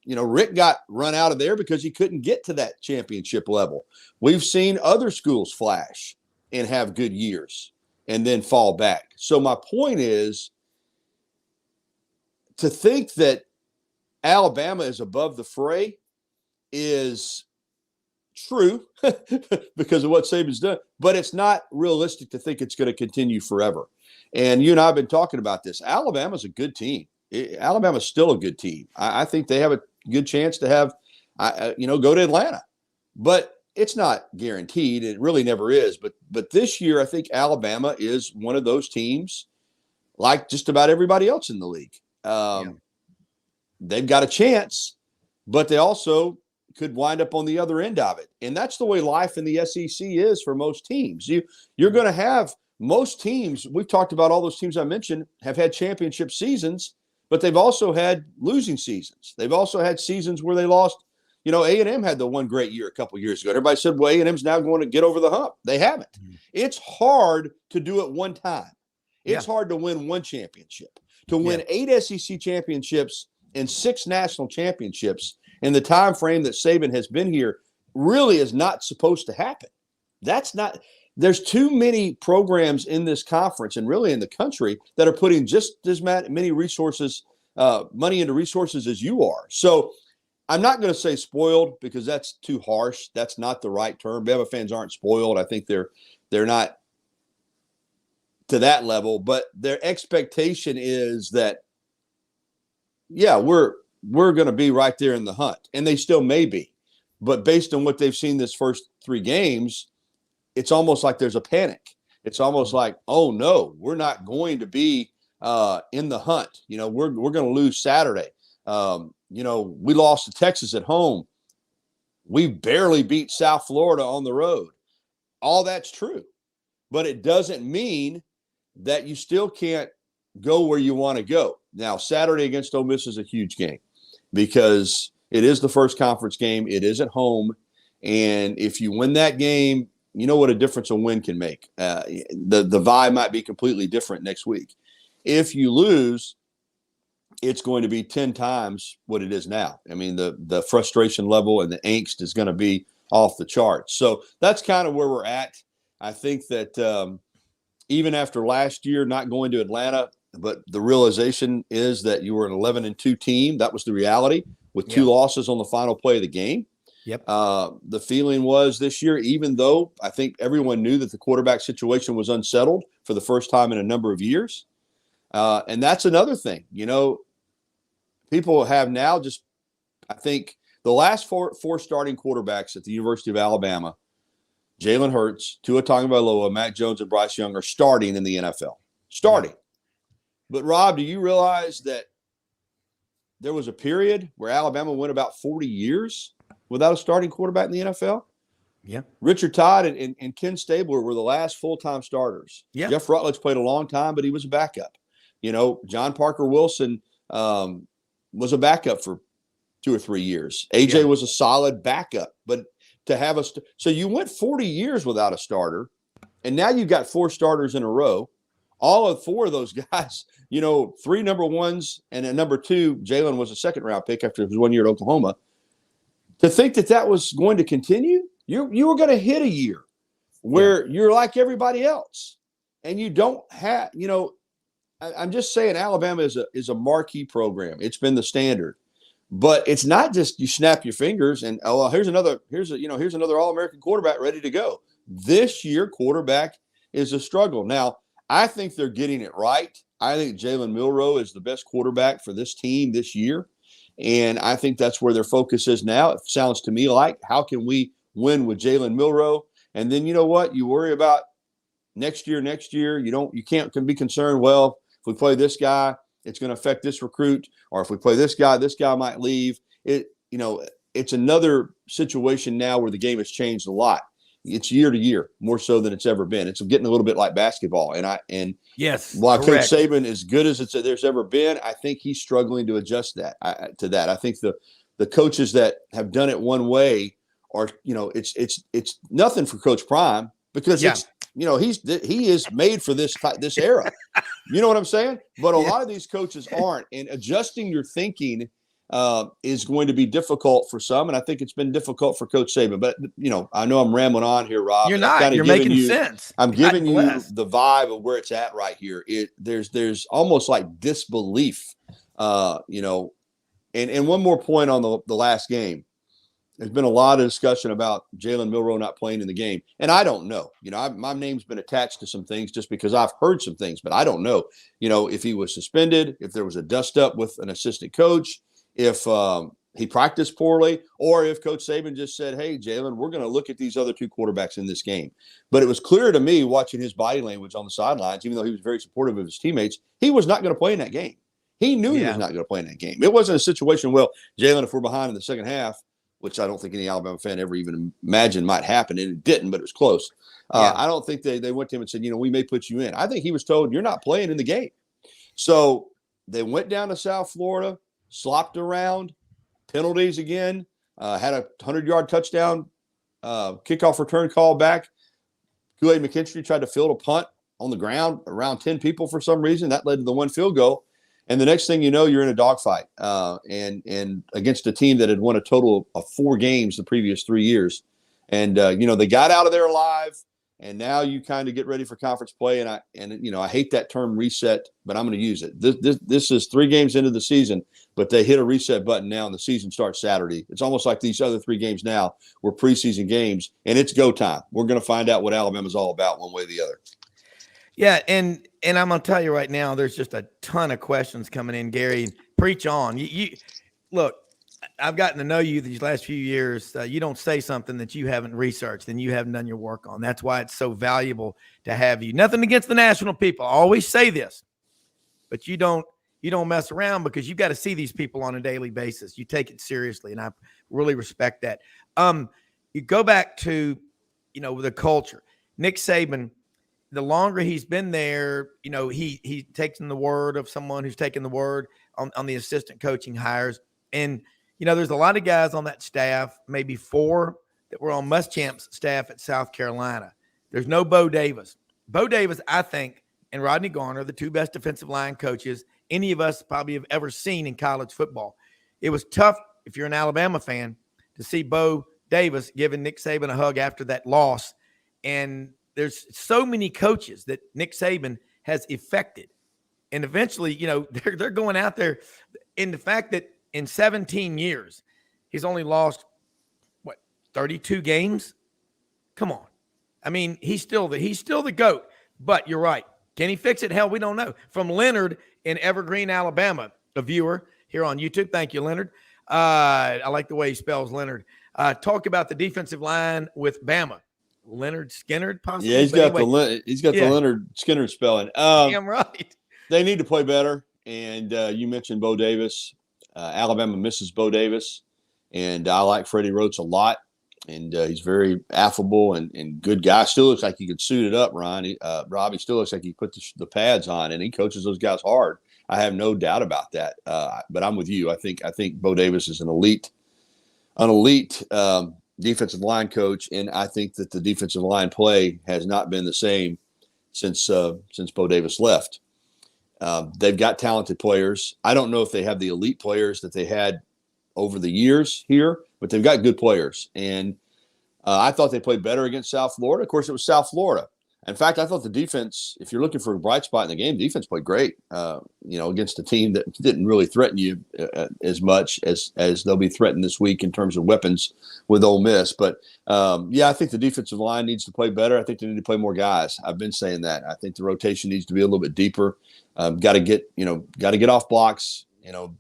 Rick got run out of there because he couldn't get to that championship level. We've seen other schools flash and have good years and then fall back. So my point is to think that Alabama is above the fray is true because of what Saban's done, but it's not realistic to think it's going to continue forever. And you and I have been talking about this. Alabama's a good team. Alabama's still a good team. I think they have a good chance to have, go to Atlanta, but it's not guaranteed. It really never is. But this year, I think Alabama is one of those teams, like just about everybody else in the league. They've got a chance, but they also could wind up on the other end of it. And that's the way life in the SEC is for most teams. You're going to have most teams. We've talked about all those teams I mentioned have had championship seasons, but they've also had losing seasons. They've also had seasons where they lost. A&M had the one great year a couple years ago. Everybody said, well, A&M's now going to get over the hump. They haven't. It's hard to do it one time. It's hard to win one championship. To win 8 SEC championships and 6 national championships in the time frame that Saban has been here really is not supposed to happen. There's too many programs in this conference and really in the country that are putting just as many resources, money into resources as you are. So I'm not going to say spoiled because that's too harsh. That's not the right term. Bama fans aren't spoiled. I think they're not to that level, but their expectation is that, we're going to be right there in the hunt, and they still may be. But based on what they've seen this first 3 games, it's almost like there's a panic. It's almost like, oh no, we're not going to be in the hunt. We're going to lose Saturday. We lost to Texas at home. We barely beat South Florida on the road. All that's true, but it doesn't mean that you still can't go where you want to go. Now, Saturday against Ole Miss is a huge game because it is the first conference game. It is at home. And if you win that game, you know what a difference a win can make. The vibe might be completely different next week. If you lose, it's going to be 10 times what it is now. I mean, the frustration level and the angst is going to be off the charts. So that's kind of where we're at. I think that even after last year not going to Atlanta, but the realization is that you were an 11-2 team. That was the reality with 2 losses on the final play of the game. Yep. The feeling was this year, even though I think everyone knew that the quarterback situation was unsettled for the first time in a number of years. And that's another thing, people have now just, I think the last four starting quarterbacks at the University of Alabama, Jalen Hurts, Tua Tagovailoa, Mac Jones, and Bryce Young are starting in the NFL. Starting. Yeah. But Rob, do you realize that there was a period where Alabama went about 40 years without a starting quarterback in the NFL? Yeah. Richard Todd and Ken Stabler were the last full-time starters. Yeah. Jeff Rutledge played a long time, but he was a backup. John Parker Wilson was a backup for 2 or 3 years. AJ was a solid backup, but to have so you went 40 years without a starter, and now you've got 4 starters in a row. All of 4 of those guys, 3 number ones and a number 2, Jalen was a second-round pick after his 1 year at Oklahoma. To think that was going to continue, you were going to hit a year where you're like everybody else, and you don't have, I'm just saying Alabama is a marquee program. It's been the standard, but it's not just you snap your fingers and here's another All-American quarterback ready to go. This year, quarterback is a struggle. Now, I think they're getting it right. I think Jalen Milroe is the best quarterback for this team this year, and I think that's where their focus is now. It sounds to me like, how can we win with Jalen Milroe? And then you know what? You worry about next year. You can be concerned, well, if we play this guy, it's going to affect this recruit, or if we play this guy might leave. It's another situation now where the game has changed a lot. It's year to year more so than it's ever been. It's getting a little bit like basketball. Yes, while correct. Coach Saban is good as there's ever been, I think he's struggling to adjust to that. I think the coaches that have done it one way are, it's nothing for Coach Prime because he is made for this era. You know what I'm saying? But a lot of these coaches aren't, and adjusting your thinking is going to be difficult for some, and I think it's been difficult for Coach Saban. But I know I'm rambling on here, Rob. You're not. You're making sense. I'm giving you the vibe of where it's at right here. There's almost like disbelief, And one more point on the last game. There's been a lot of discussion about Jalen Milroe not playing in the game. And I don't know. My name's been attached to some things just because I've heard some things, but I don't know, if he was suspended, if there was a dust-up with an assistant coach, if he practiced poorly, or if Coach Saban just said, hey, Jalen, we're going to look at these other 2 quarterbacks in this game. But it was clear to me watching his body language on the sidelines, even though he was very supportive of his teammates, he was not going to play in that game. He knew he was not going to play in that game. It wasn't a situation, well, Jalen, if we're behind in the second half, which I don't think any Alabama fan ever even imagined might happen, and it didn't, but it was close. I don't think they went to him and said, we may put you in. I think he was told, you're not playing in the game. So they went down to South Florida, slopped around, penalties again, had a 100-yard touchdown kickoff return call back. Kool-Aid McKinstry tried to field a punt on the ground around 10 people for some reason. That led to the 1 field goal. And the next thing you know, you're in a dogfight and against a team that had won a total of 4 games the previous 3 years. And, they got out of there alive, and now you kind of get ready for conference play. And I hate that term reset, but I'm going to use it. This is 3 games into the season, but they hit a reset button now, and the season starts Saturday. It's almost like these other 3 games now were preseason games, and it's go time. We're going to find out what Alabama's all about one way or the other. Yeah, and I'm going to tell you right now, there's just a ton of questions coming in, Gary. Preach on. You look, I've gotten to know you these last few years. You don't say something that you haven't researched and you haven't done your work on. That's why it's so valuable to have you. Nothing against the national people. I always say this, but you don't mess around because you got to see these people on a daily basis. You take it seriously, and I really respect that. You go back to, the culture. Nick Saban, the longer he's been there, he takes in the word of someone who's taken the word on the assistant coaching hires. And, there's a lot of guys on that staff, maybe 4 that were on Muschamp's staff at South Carolina. There's no Bo Davis. Bo Davis, I think, and Rodney Garner, the two best defensive line coaches any of us probably have ever seen in college football. It was tough, if you're an Alabama fan, to see Bo Davis giving Nick Saban a hug after that loss. And there's so many coaches that Nick Saban has affected. And eventually, they're going out there. In the fact that in 17 years, he's only lost, 32 games? Come on. I mean, he's still the GOAT. But you're right. Can he fix it? Hell, we don't know. From Leonard in Evergreen, Alabama, a viewer here on YouTube. Thank you, Leonard. I like the way he spells Leonard. Talk about the defensive line with Bama. Leonard Skinner, possibly. Yeah, he's got the Leonard Skinner spelling. Damn right. They need to play better. And you mentioned Bo Davis. Alabama misses Bo Davis. And I like Freddie Roach a lot. And he's very affable and good guy. Still looks like he could suit it up, Ryan. Rob, he still looks like he put the pads on, and he coaches those guys hard. I have no doubt about that. But I'm with you. I think Bo Davis is an elite defensive line coach, and I think that the defensive line play has not been the same since Bo Davis left. They've got talented players. I don't know if they have the elite players that they had over the years here, but they've got good players. And I thought they played better against South Florida. Of course, it was South Florida. In fact, I thought the defense, if you're looking for a bright spot in the game, defense played great, against a team that didn't really threaten you as much as they'll be threatened this week in terms of weapons with Ole Miss. But, I think the defensive line needs to play better. I think they need to play more guys. I've been saying that. I think the rotation needs to be a little bit deeper. Got to get off blocks.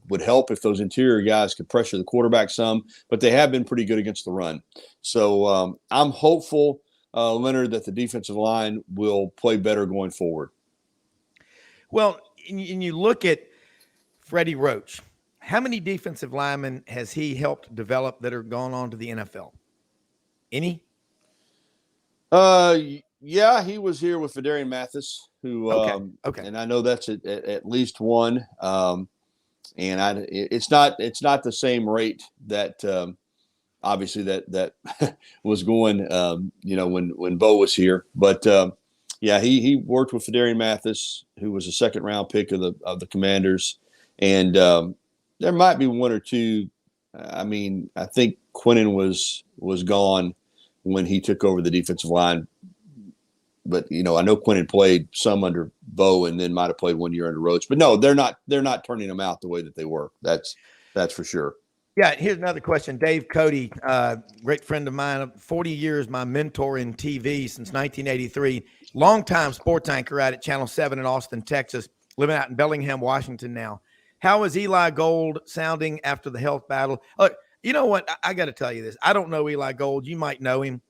Would help if those interior guys could pressure the quarterback some, but they have been pretty good against the run. So I'm hopeful, Leonard, that the defensive line will play better going forward. Well, and you look at Freddie Roach. How many defensive linemen has he helped develop that are gone on to the NFL? Any? Yeah, he was here with Fedarian Mathis, who okay. And I know that's at least one. And it's not the same rate that obviously that was going when Bo was here, but he worked with Fedarian Mathis, who was a second round pick of the Commanders, and there might be one or two. I think Quinnen was gone when he took over the defensive line. But, I know Quinnen played some under Bo and then might have played 1 year under Roach. But, no, they're not turning them out the way that they were. That's for sure. Yeah, here's another question. Dave Cody, great friend of mine, 40 years, my mentor in TV since 1983, longtime sports anchor out at Channel 7 in Austin, Texas, living out in Bellingham, Washington now. How is Eli Gold sounding after the health battle? Look, you know what? I got to tell you this. I don't know Eli Gold. You might know him.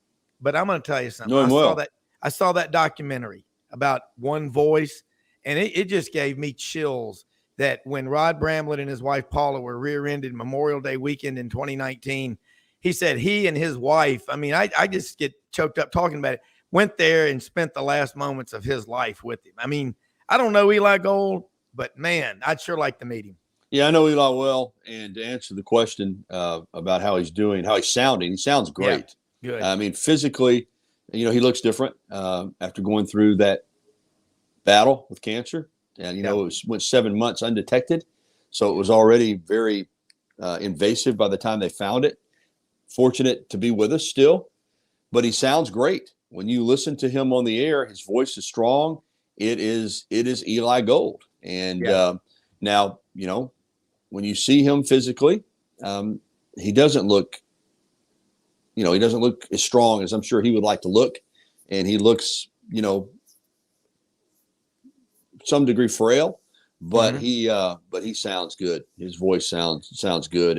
But I'm going to tell you something. Know him well. I saw that documentary about One Voice, and it just gave me chills that when Rod Bramlett and his wife Paula were rear-ended Memorial Day weekend in 2019, he said he and his wife, I just get choked up talking about it, went there and spent the last moments of his life with him. I don't know Eli Gold, but, man, I'd sure like to meet him. Yeah, I know Eli well, and to answer the question about how he's doing, how he's sounding, he sounds great. Yeah, good. Physically, he looks different after going through that battle with cancer. And, it went 7 months undetected. So it was already very invasive by the time they found it. Fortunate to be with us still. But he sounds great. When you listen to him on the air, his voice is strong. It is Eli Gold. And now, when you see him physically, he doesn't look as strong as I'm sure he would like to look. And he looks, some degree frail, but he sounds good. His voice sounds good.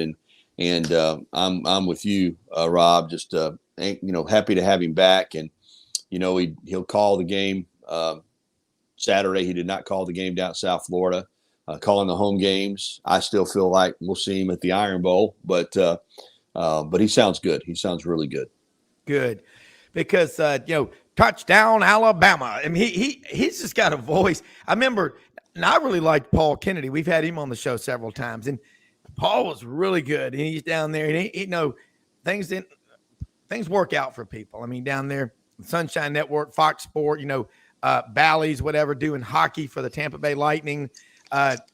And I'm with you, Rob, just, happy to have him back. And, he'll call the game Saturday. He did not call the game down in South Florida, calling the home games. I still feel like we'll see him at the Iron Bowl, but he sounds good. He sounds really good. Good. Because, touchdown Alabama. He's just got a voice. I remember, and I really liked Paul Kennedy. We've had him on the show several times, and Paul was really good. And he's down there, and things work out for people. Down there, Sunshine Network, Fox Sport, Bally's, whatever, doing hockey for the Tampa Bay Lightning.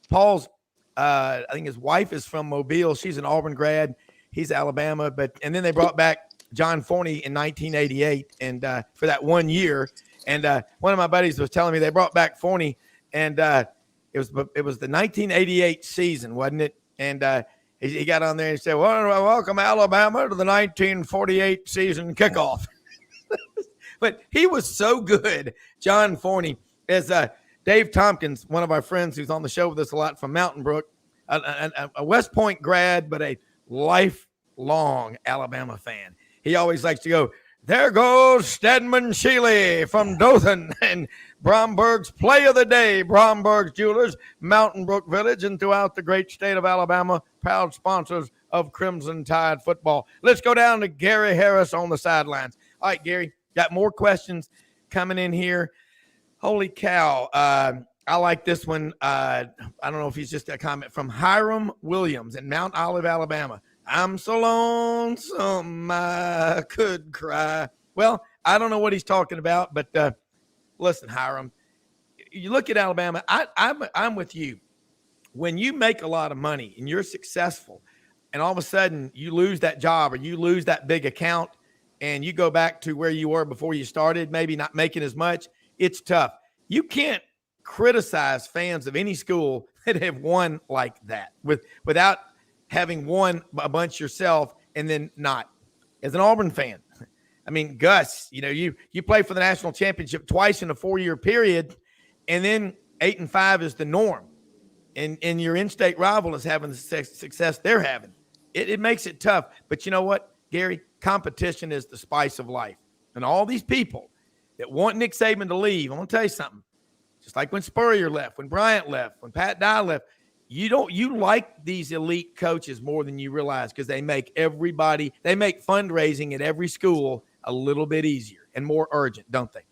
Paul's, I think his wife is from Mobile. She's an Auburn grad. He's Alabama. And then they brought back John Forney in 1988 and for that 1 year. And one of my buddies was telling me they brought back Forney, and it was the 1988 season, wasn't it? And he got on there and said, "Well, welcome Alabama to the 1948 season kickoff." But he was so good, John Forney. As Dave Tompkins, one of our friends who's on the show with us a lot from Mountain Brook, a West Point grad, but a lifelong Alabama fan. He always likes to go, "There goes Stedman Shealy from Dothan," and Bromberg's play of the day, Bromberg's Jewelers, Mountain Brook Village, and throughout the great state of Alabama, proud sponsors of Crimson Tide football. Let's go down to Gary Harris on the sidelines. All right, Gary, got more questions coming in here. Holy cow. I like this one. I don't know if he's just a comment from Hiram Williams in Mount Olive, Alabama. "I'm so lonesome I could cry." Well, I don't know what he's talking about, but listen, Hiram, you look at Alabama. I'm with you. When you make a lot of money and you're successful, and all of a sudden you lose that job or you lose that big account, and you go back to where you were before you started, maybe not making as much, it's tough. You can't criticize fans of any school that have won like that without having won a bunch yourself and then not. As an Auburn fan, I mean, Gus, you play for the national championship twice in a 4-year period, and then 8-5 is the norm. And your in-state rival is having the success they're having. It makes it tough. But you know what, Gary? Competition is the spice of life. And all these people that want Nick Saban to leave, I'm going to tell you something. Just like when Spurrier left, when Bryant left, when Pat Dye left, you like these elite coaches more than you realize, because they make fundraising at every school a little bit easier and more urgent, don't they?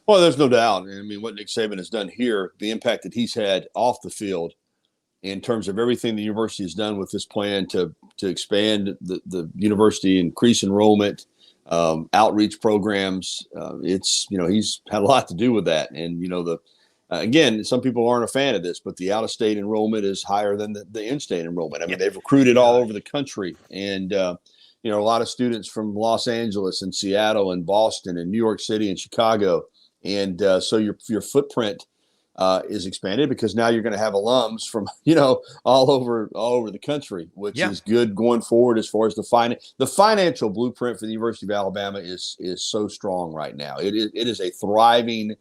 Well, there's no doubt. I mean, what Nick Saban has done here, the impact that he's had off the field in terms of everything the university has done with this plan to expand the university, increase enrollment, outreach programs. He's had a lot to do with that. And, again, some people aren't a fan of this, but the out-of-state enrollment is higher than the in-state enrollment. I mean, they've recruited all over the country. And, a lot of students from Los Angeles and Seattle and Boston and New York City and Chicago. And so your footprint is expanded, because now you're going to have alums from, all over the country, which is good going forward as far as the financial blueprint for the University of Alabama is so strong right now. It is a thriving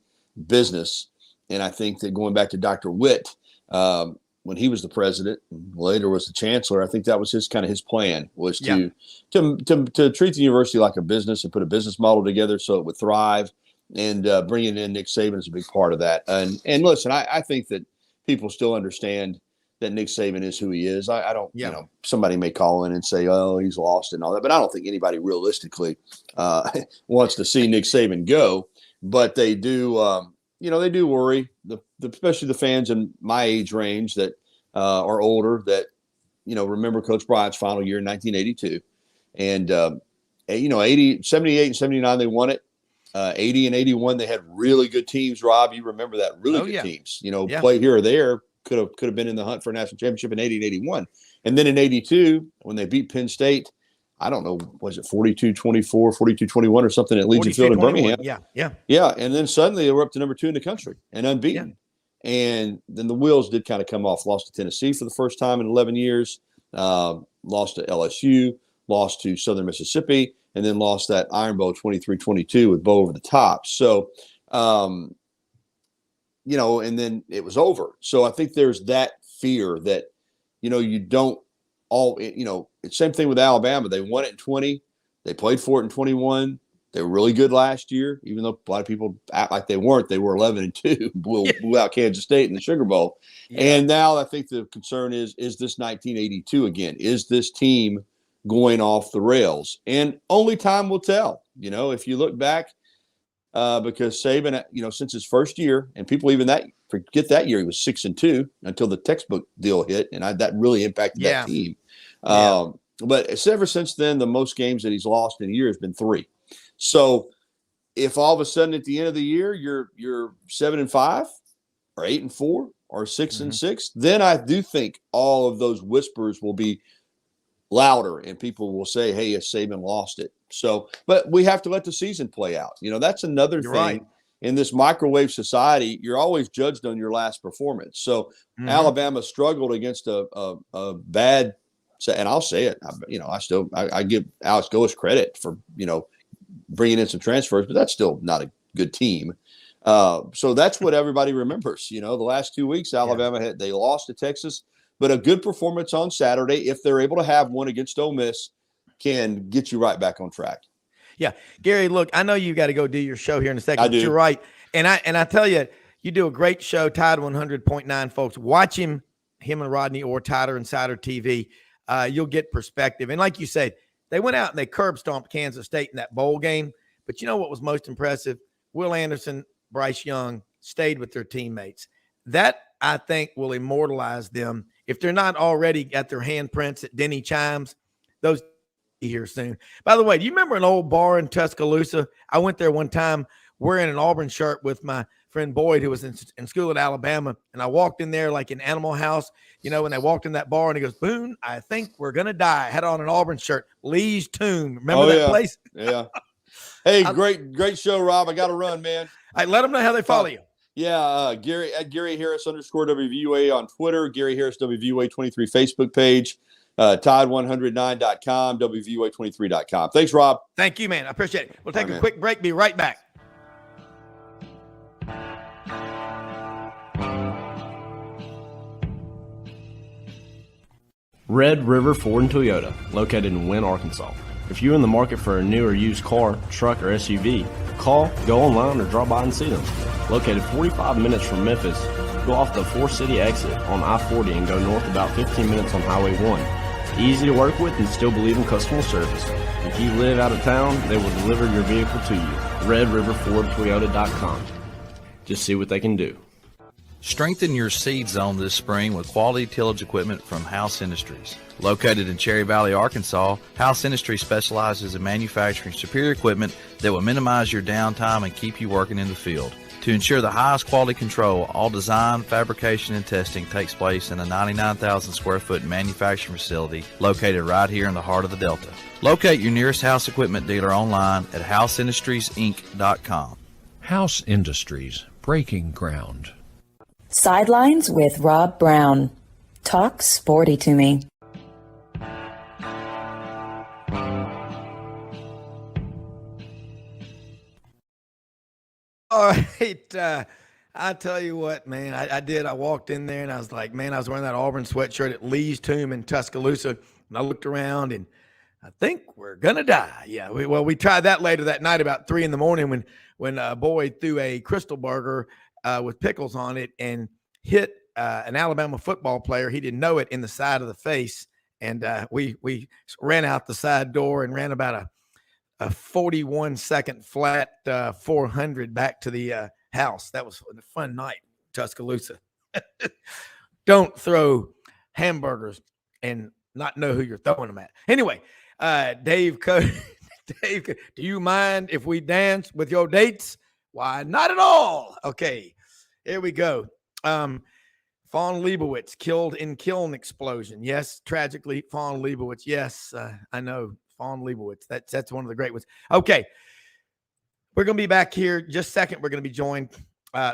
business. And I think that going back to Dr. Witt, when he was the president, later was the chancellor, I think that was his plan, was to treat the university like a business and put a business model together so it would thrive. And bringing in Nick Saban is a big part of that. And listen, I think that people still understand that Nick Saban is who he is. I don't, somebody may call in and say, "Oh, he's lost," and all that, but I don't think anybody realistically wants to see Nick Saban go. But they do, they do worry, especially the fans in my age range that are older, that, remember Coach Bryant's final year in 1982. And, 78 and 79, they won it. 80 and 81, they had really good teams. Rob, you remember that? Really good teams. Play here or there, could have been in the hunt for a national championship in 80 and 81. And then in 82, when they beat Penn State, I don't know, was it 42-24, 42-21 or something at Legion Field in Birmingham? Yeah. And then suddenly they were up to number 2 in the country and unbeaten. Yeah. And then the wheels did kind of come off. Lost to Tennessee for the first time in 11 years. Lost to LSU. Lost to Southern Mississippi. And then lost that Iron Bowl 23-22 with Bo over the top. So, and then it was over. So I think there's that fear that, you don't all, it's same thing with Alabama. They won it in 20. They played for it in 21. They were really good last year, even though a lot of people act like they weren't. They were 11-2, blew out Kansas State in the Sugar Bowl. Yeah. And now I think the concern is this 1982 again? Is this team going off the rails? And only time will tell. If you look back, because Saban, since his first year, and people even forget that year he was 6-2 until the textbook deal hit, and that really impacted that team. But ever since then, the most games that he's lost in a year has been 3. So if all of a sudden at the end of the year you're 7-5 or 8-4 or 6-6, then I do think all of those whispers will be louder and people will say, hey, has Saban lost it? So, but we have to let the season play out. That's another thing. Right. In this microwave society, you're always judged on your last performance. So Alabama struggled against a bad, and I'll say it, I give Alex Goes credit for, bringing in some transfers, but that's still not a good team. So that's what everybody remembers. The last 2 weeks, Alabama they lost to Texas, but a good performance on Saturday, if they're able to have one against Ole Miss, can get you right back on track. Yeah. Gary, look, I know you got to go do your show here in a second. I do. You're right. And I tell you, you do a great show, Tide 100.9, folks. Watch him and Rodney or Tider Insider TV. You'll get perspective. And like you said, they went out and they curb stomped Kansas State in that bowl game. But you know what was most impressive? Will Anderson, Bryce Young stayed with their teammates. That, I think, will immortalize them. If they're not already got their handprints at Denny Chimes, those here soon. By the way, do you remember an old bar in Tuscaloosa? I went there one time wearing an Auburn shirt with my friend Boyd, who was in school at Alabama, and I walked in there like an Animal House, when they walked in that bar, and he goes, Boone, I think we're going to die. I had on an Auburn shirt, Lee's Tomb. Remember that place? Yeah. Hey, great show, Rob. I got to run, man. All right, let them know how they follow you. Yeah, Gary at Gary Harris _WVUA on Twitter, Gary Harris WVUA 23 Facebook page, Tide109.com, WVUA23.com. Thanks, Rob. Thank you, man. I appreciate it. We'll take a quick break. Be right back. Red River Ford and Toyota, located in Wynne, Arkansas. If you're in the market for a new or used car, truck, or SUV, call, go online, or drop by and see them. Located 45 minutes from Memphis, go off the 4-city exit on I-40 and go north about 15 minutes on Highway 1. Easy to work with and still believe in customer service. If you live out of town, they will deliver your vehicle to you. RedRiverFordToyota.com. Just see what they can do. Strengthen your seed zone this spring with quality tillage equipment from House Industries. Located in Cherry Valley, Arkansas, House Industries specializes in manufacturing superior equipment that will minimize your downtime and keep you working in the field. To ensure the highest quality control, all design, fabrication, and testing takes place in a 99,000 square foot manufacturing facility located right here in the heart of the Delta. Locate your nearest House equipment dealer online at houseindustriesinc.com. House Industries, breaking ground. Sidelines with Rob Browne. Talk sporty to me. All right. I tell you what, man, I did. I walked in there and I was like, man, I was wearing that Auburn sweatshirt at Lee's Tomb in Tuscaloosa. And I looked around and I think we're going to die. Yeah. We tried that later that night about 3 a.m. when Boyd threw a Crystal Burger with pickles on it and hit an Alabama football player. He didn't know it in the side of the face. And we ran out the side door and ran about a 41-second flat 400 back to the house. That was a fun night, Tuscaloosa. Don't throw hamburgers and not know who you're throwing them at. Anyway, Dave, do you mind if we dance with your dates? Why, not at all. Okay, here we go. Fawn Leibowitz killed in kiln explosion. Yes, tragically, Fawn Leibowitz. Yes, I know. Fawn Leibowitz. That's one of the great ones. Okay. We're going to be back here just a second. We're going to be joined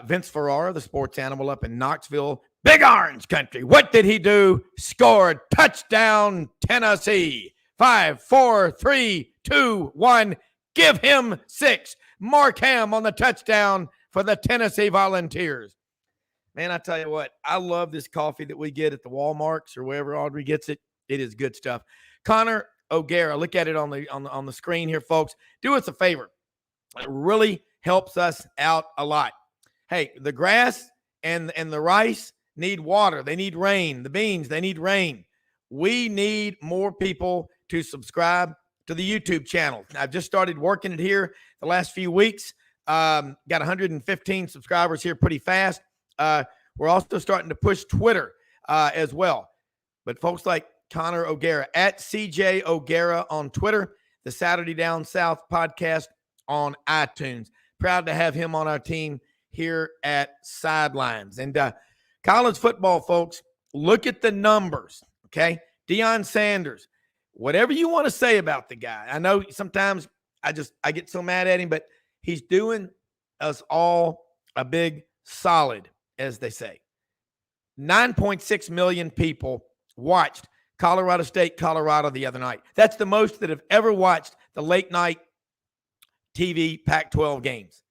Vince Ferrara, the sports animal up in Knoxville, Big Orange Country. What did he do? Scored touchdown Tennessee. 5, 4, 3, 2, 1. Give him 6. Mark Ham on the touchdown for the Tennessee Volunteers. Man, I tell you what, I love this coffee that we get at the Walmarts or wherever Audrey gets it. It is good stuff. Connor O'Gara, look at it on the screen here, folks. Do us a favor. It really helps us out a lot. Hey, the grass and the rice need water. They need rain. The beans, they need rain. We need more people to subscribe to the YouTube channel. I've just started working it here the last few weeks. Got 115 subscribers here pretty fast. We're also starting to push Twitter as well. But folks like Connor O'Gara at CJ O'Gara on Twitter, the Saturday Down South podcast on iTunes. Proud to have him on our team here at Sidelines. And college football, folks, look at the numbers, okay? Deion Sanders, whatever you want to say about the guy. I know sometimes I get so mad at him, but he's doing us all a big solid, as they say. 9.6 million people watched Colorado State, Colorado the other night. That's the most that have ever watched the late night TV Pac-12 games.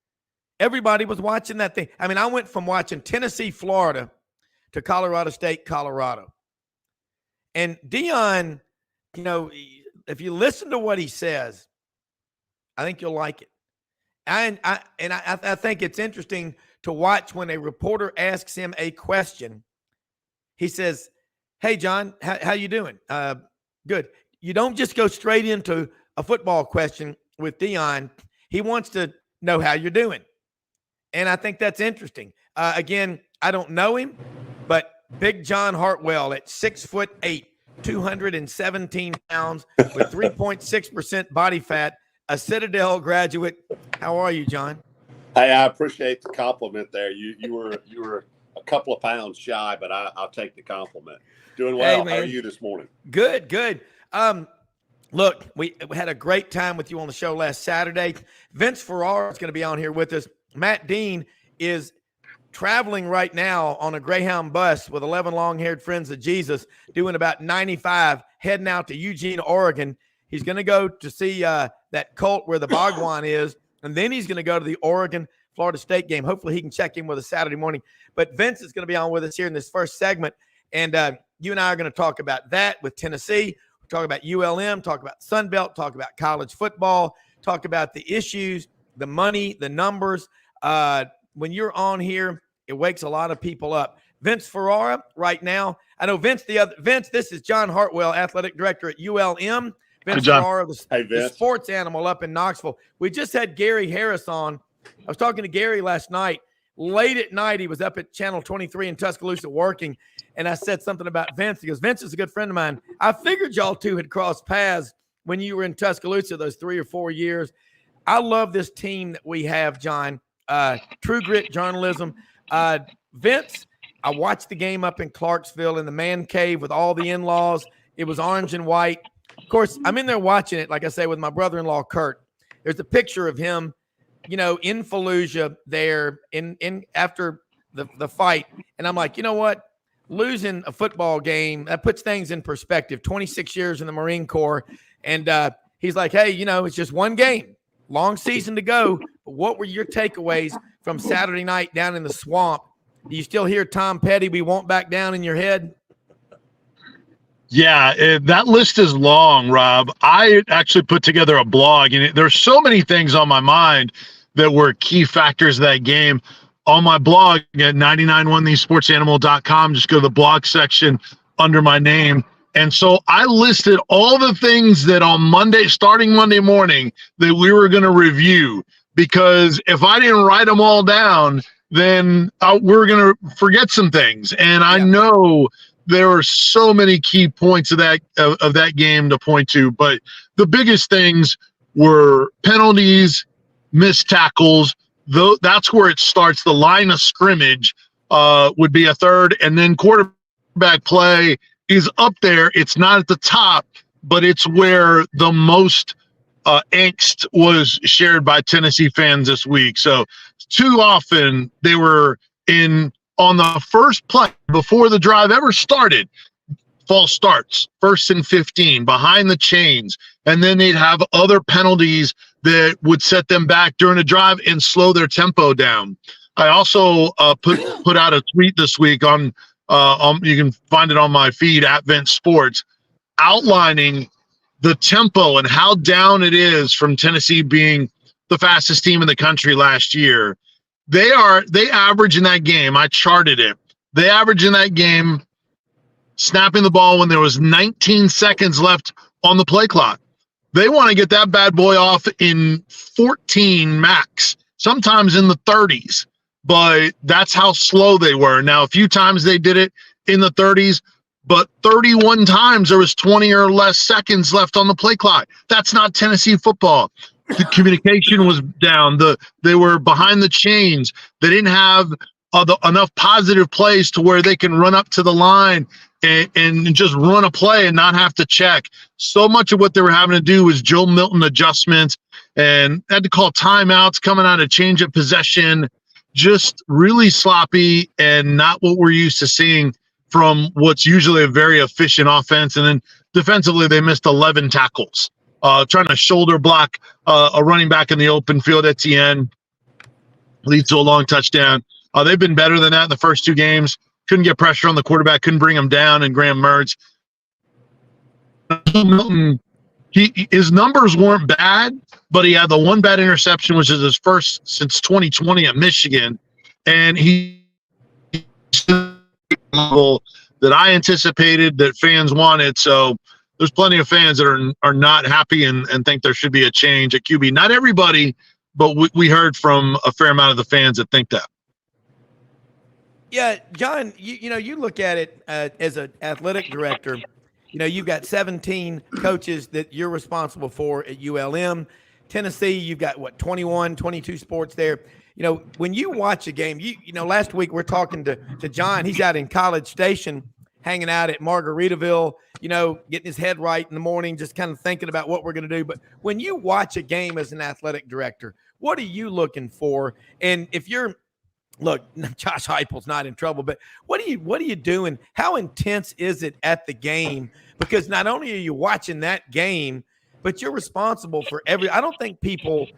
Everybody was watching that thing. I mean, I went from watching Tennessee, Florida to Colorado State, Colorado. And Deion, you know, if you listen to what he says, I think you'll like it. And I think it's interesting to watch when a reporter asks him a question. He says, "Hey, John, how you doing?" Good. You don't just go straight into a football question with Deion. He wants to know how you're doing. And I think that's interesting. Again, I don't know him, but Big John Hartwell at 6'8", 217 pounds with 3.6% body fat, a Citadel graduate. How are you, John? Hey, I appreciate the compliment there. You were a couple of pounds shy, but I'll take the compliment. Doing well. Hey, how are you this morning? Good. Look, we had a great time with you on the show last Saturday. Vince Ferrara is going to be on here with us. Matt Dean is traveling right now on a Greyhound bus with 11 long-haired friends of Jesus, doing about 95, heading out to Eugene, Oregon. He's going to go to see that cult where the Bhagwan is, and then he's going to go to the Oregon-Florida State game. Hopefully he can check in with us Saturday morning. But Vince is going to be on with us here in this first segment, and you and I are going to talk about that with Tennessee. We'll talk about ULM, talk about Sunbelt, talk about college football, talk about the issues, the money, the numbers. When you're on here, it wakes a lot of people up. Vince Ferrara right now. I know Vince, this is John Hartwell, athletic director at ULM. Vince Ferrara, the sports animal up in Knoxville. We just had Gary Harris on. I was talking to Gary last night. Late at night, he was up at Channel 23 in Tuscaloosa working, and I said something about Vince. He goes, "Vince is a good friend of mine. I figured y'all two had crossed paths when you were in Tuscaloosa those 3 or 4 years." I love this team that we have, John. True grit journalism. Vince, I watched the game up in Clarksville in the man cave with all the in-laws. It was orange and white. Of course, I'm in there watching it, like I say, with my brother-in-law, Kurt. There's a picture of him, in Fallujah there in after the fight. And I'm like, you know what? Losing a football game, that puts things in perspective. 26 years in the Marine Corps. And he's like, hey, it's just one game. Long season to go. But what were your takeaways from Saturday night down in the swamp? Do you still hear Tom Petty, "We won't back down" in your head? Yeah, that list is long, Rob. I actually put together a blog, and there's so many things on my mind that were key factors of that game. On my blog at 991thesportsanimal.com, just go to the blog section under my name. And so I listed all the things that on starting Monday morning, that we were going to review, because if I didn't write them all down, then we're going to forget some things. And I know there are so many key points of that game to point to, but the biggest things were penalties, missed tackles. That's where it starts. The line of scrimmage would be a third, and then quarterback play is up there. It's not at the top, but it's where the most angst was shared by Tennessee fans this week. So too often they were on the first play before the drive ever started, false starts, 1st and 15, behind the chains, and then they'd have other penalties that would set them back during a drive and slow their tempo down. I also put out a tweet this week on you can find it on my feed at Vince Sports, outlining the tempo and how down it is from Tennessee being the fastest team in the country last year. They average in that game, I charted it, they average in that game snapping the ball when there was 19 seconds left on the play clock. They want to get that bad boy off in 14 max, sometimes in the 30s, but that's how slow they were. Now, a few times they did it in the 30s, but 31 times there was 20 or less seconds left on the play clock. That's not Tennessee football. The communication was down. They were behind the chains. They didn't have enough positive plays to where they can run up to the line and just run a play and not have to check. So much of what they were having to do was Joe Milton adjustments and had to call timeouts coming out of change of possession. Just really sloppy and not what we're used to seeing from what's usually a very efficient offense. And then defensively, they missed 11 tackles, trying to shoulder block a running back in the open field. Etienne leads to a long touchdown. They've been better than that in the first two games. Couldn't get pressure on the quarterback, couldn't bring him down, and Graham Mertz. Milton, his numbers weren't bad, but he had the one bad interception, which is his first since 2020 at Michigan. And he level that I anticipated, that fans wanted. So there's plenty of fans that are not happy and think there should be a change at QB. Not everybody, but we heard from a fair amount of the fans that think that. Yeah, John, you look at it as an athletic director. You've got 17 coaches that you're responsible for at ULM. Tennessee, you've got, 21, 22 sports there. When you watch a game, last week we're talking to John. He's out in College Station, hanging out at Margaritaville, getting his head right in the morning, just kind of thinking about what we're going to do. But when you watch a game as an athletic director, what are you looking for? And if you're look, Josh Heupel's not in trouble, but what are you doing? How intense is it at the game? Because not only are you watching that game, but you're responsible for I don't think people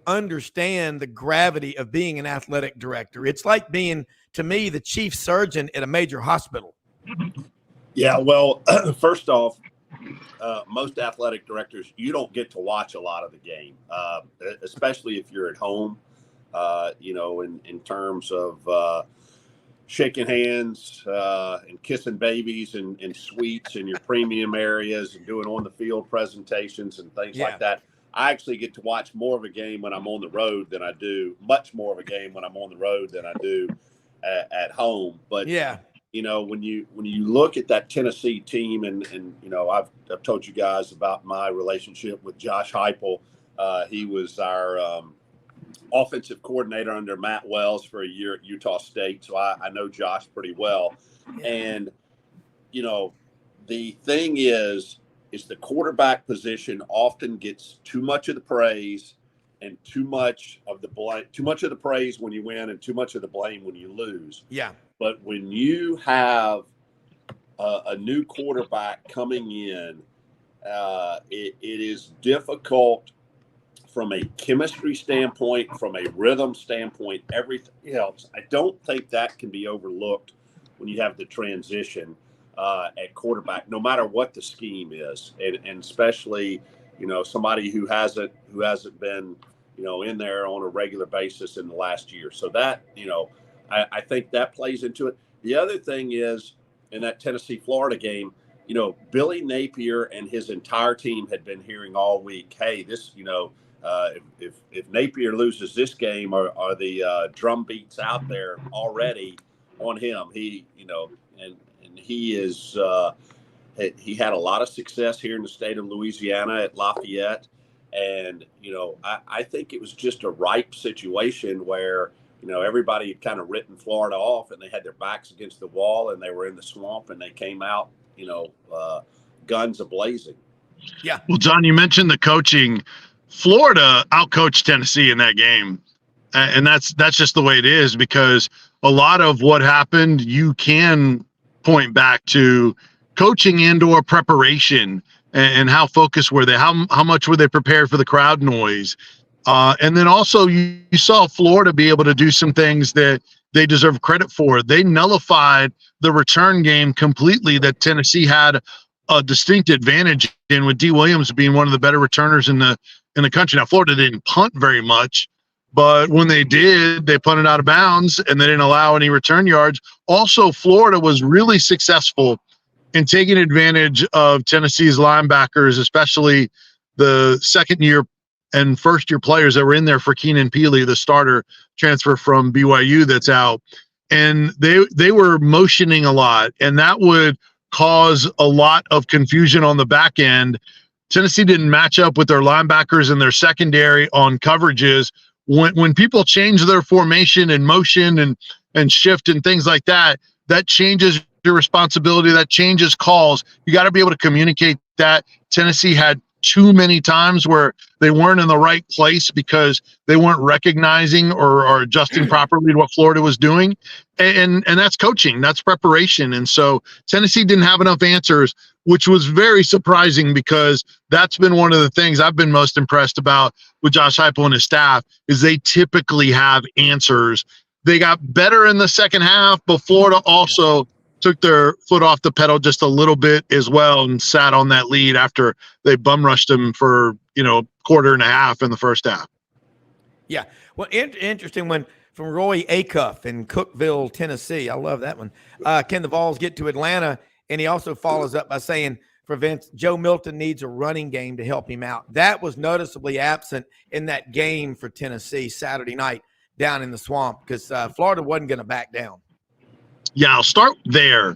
understand the gravity of being an athletic director. It's like being, to me, the chief surgeon at a major hospital. Yeah, well, first off, most athletic directors, you don't get to watch a lot of the game, especially if you're at home. In terms of shaking hands and kissing babies and suites in your premium areas and doing on the field presentations and things like that. I actually get to watch more of a game when I'm on the road than I do, much more of a game when I'm on the road than I do at home. But when you look at that Tennessee team, and I've told you guys about my relationship with Josh Heupel. He was our offensive coordinator under Matt Wells for a year at Utah State. So I know Josh pretty well. And, the thing is the quarterback position often gets too much of the praise and too much of the praise when you win and too much of the blame when you lose. Yeah. But when you have a new quarterback coming in, it is difficult from a chemistry standpoint, from a rhythm standpoint, everything else. I don't think that can be overlooked when you have the transition at quarterback, no matter what the scheme is, and especially somebody who hasn't been in there on a regular basis in the last year. So that I think that plays into it. The other thing is in that Tennessee-Florida game, Billy Napier and his entire team had been hearing all week, hey, this if Napier loses this game, are the drum beats out there already on him? He and he is he had a lot of success here in the state of Louisiana at Lafayette, and I think it was just a ripe situation where everybody had kind of written Florida off, and they had their backs against the wall, and they were in the swamp, and they came out guns a-blazing. Yeah. Well, John, you mentioned the coaching. Florida outcoached Tennessee in that game, and that's just the way it is, because a lot of what happened you can point back to coaching and/or preparation and how focused were they, how much were they prepared for the crowd noise, and then also you saw Florida be able to do some things that they deserve credit for. They nullified the return game completely that Tennessee had a distinct advantage in, with D. Williams being one of the better returners in the country. Now, Florida didn't punt very much, but when they did, they punted out of bounds and they didn't allow any return yards. Also, Florida was really successful in taking advantage of Tennessee's linebackers, especially the second-year and first-year players that were in there for Keenan Peely, the starter transfer from BYU that's out. And they were motioning a lot, and that would cause a lot of confusion on the back end Tennessee didn't match up with their linebackers and their secondary on coverages. When people change their formation and motion and shift and things like that, that changes your responsibility. That changes calls. You got to be able to communicate that. Tennessee had too many times where they weren't in the right place because they weren't recognizing or adjusting properly to what Florida was doing. And that's coaching, that's preparation. And so Tennessee didn't have enough answers, which was very surprising because that's been one of the things I've been most impressed about with Josh Heupel and his staff is they typically have answers. They got better in the second half, but Florida also took their foot off the pedal just a little bit as well and sat on that lead after they bum rushed them for, quarter and a half in the first half. Yeah. Well, interesting one from Roy Acuff in Cookeville, Tennessee. I love that one. Can the Vols get to Atlanta? And he also follows up by saying, for Vince, Joe Milton needs a running game to help him out. That was noticeably absent in that game for Tennessee Saturday night down in the swamp because Florida wasn't going to back down. Yeah, I'll start there.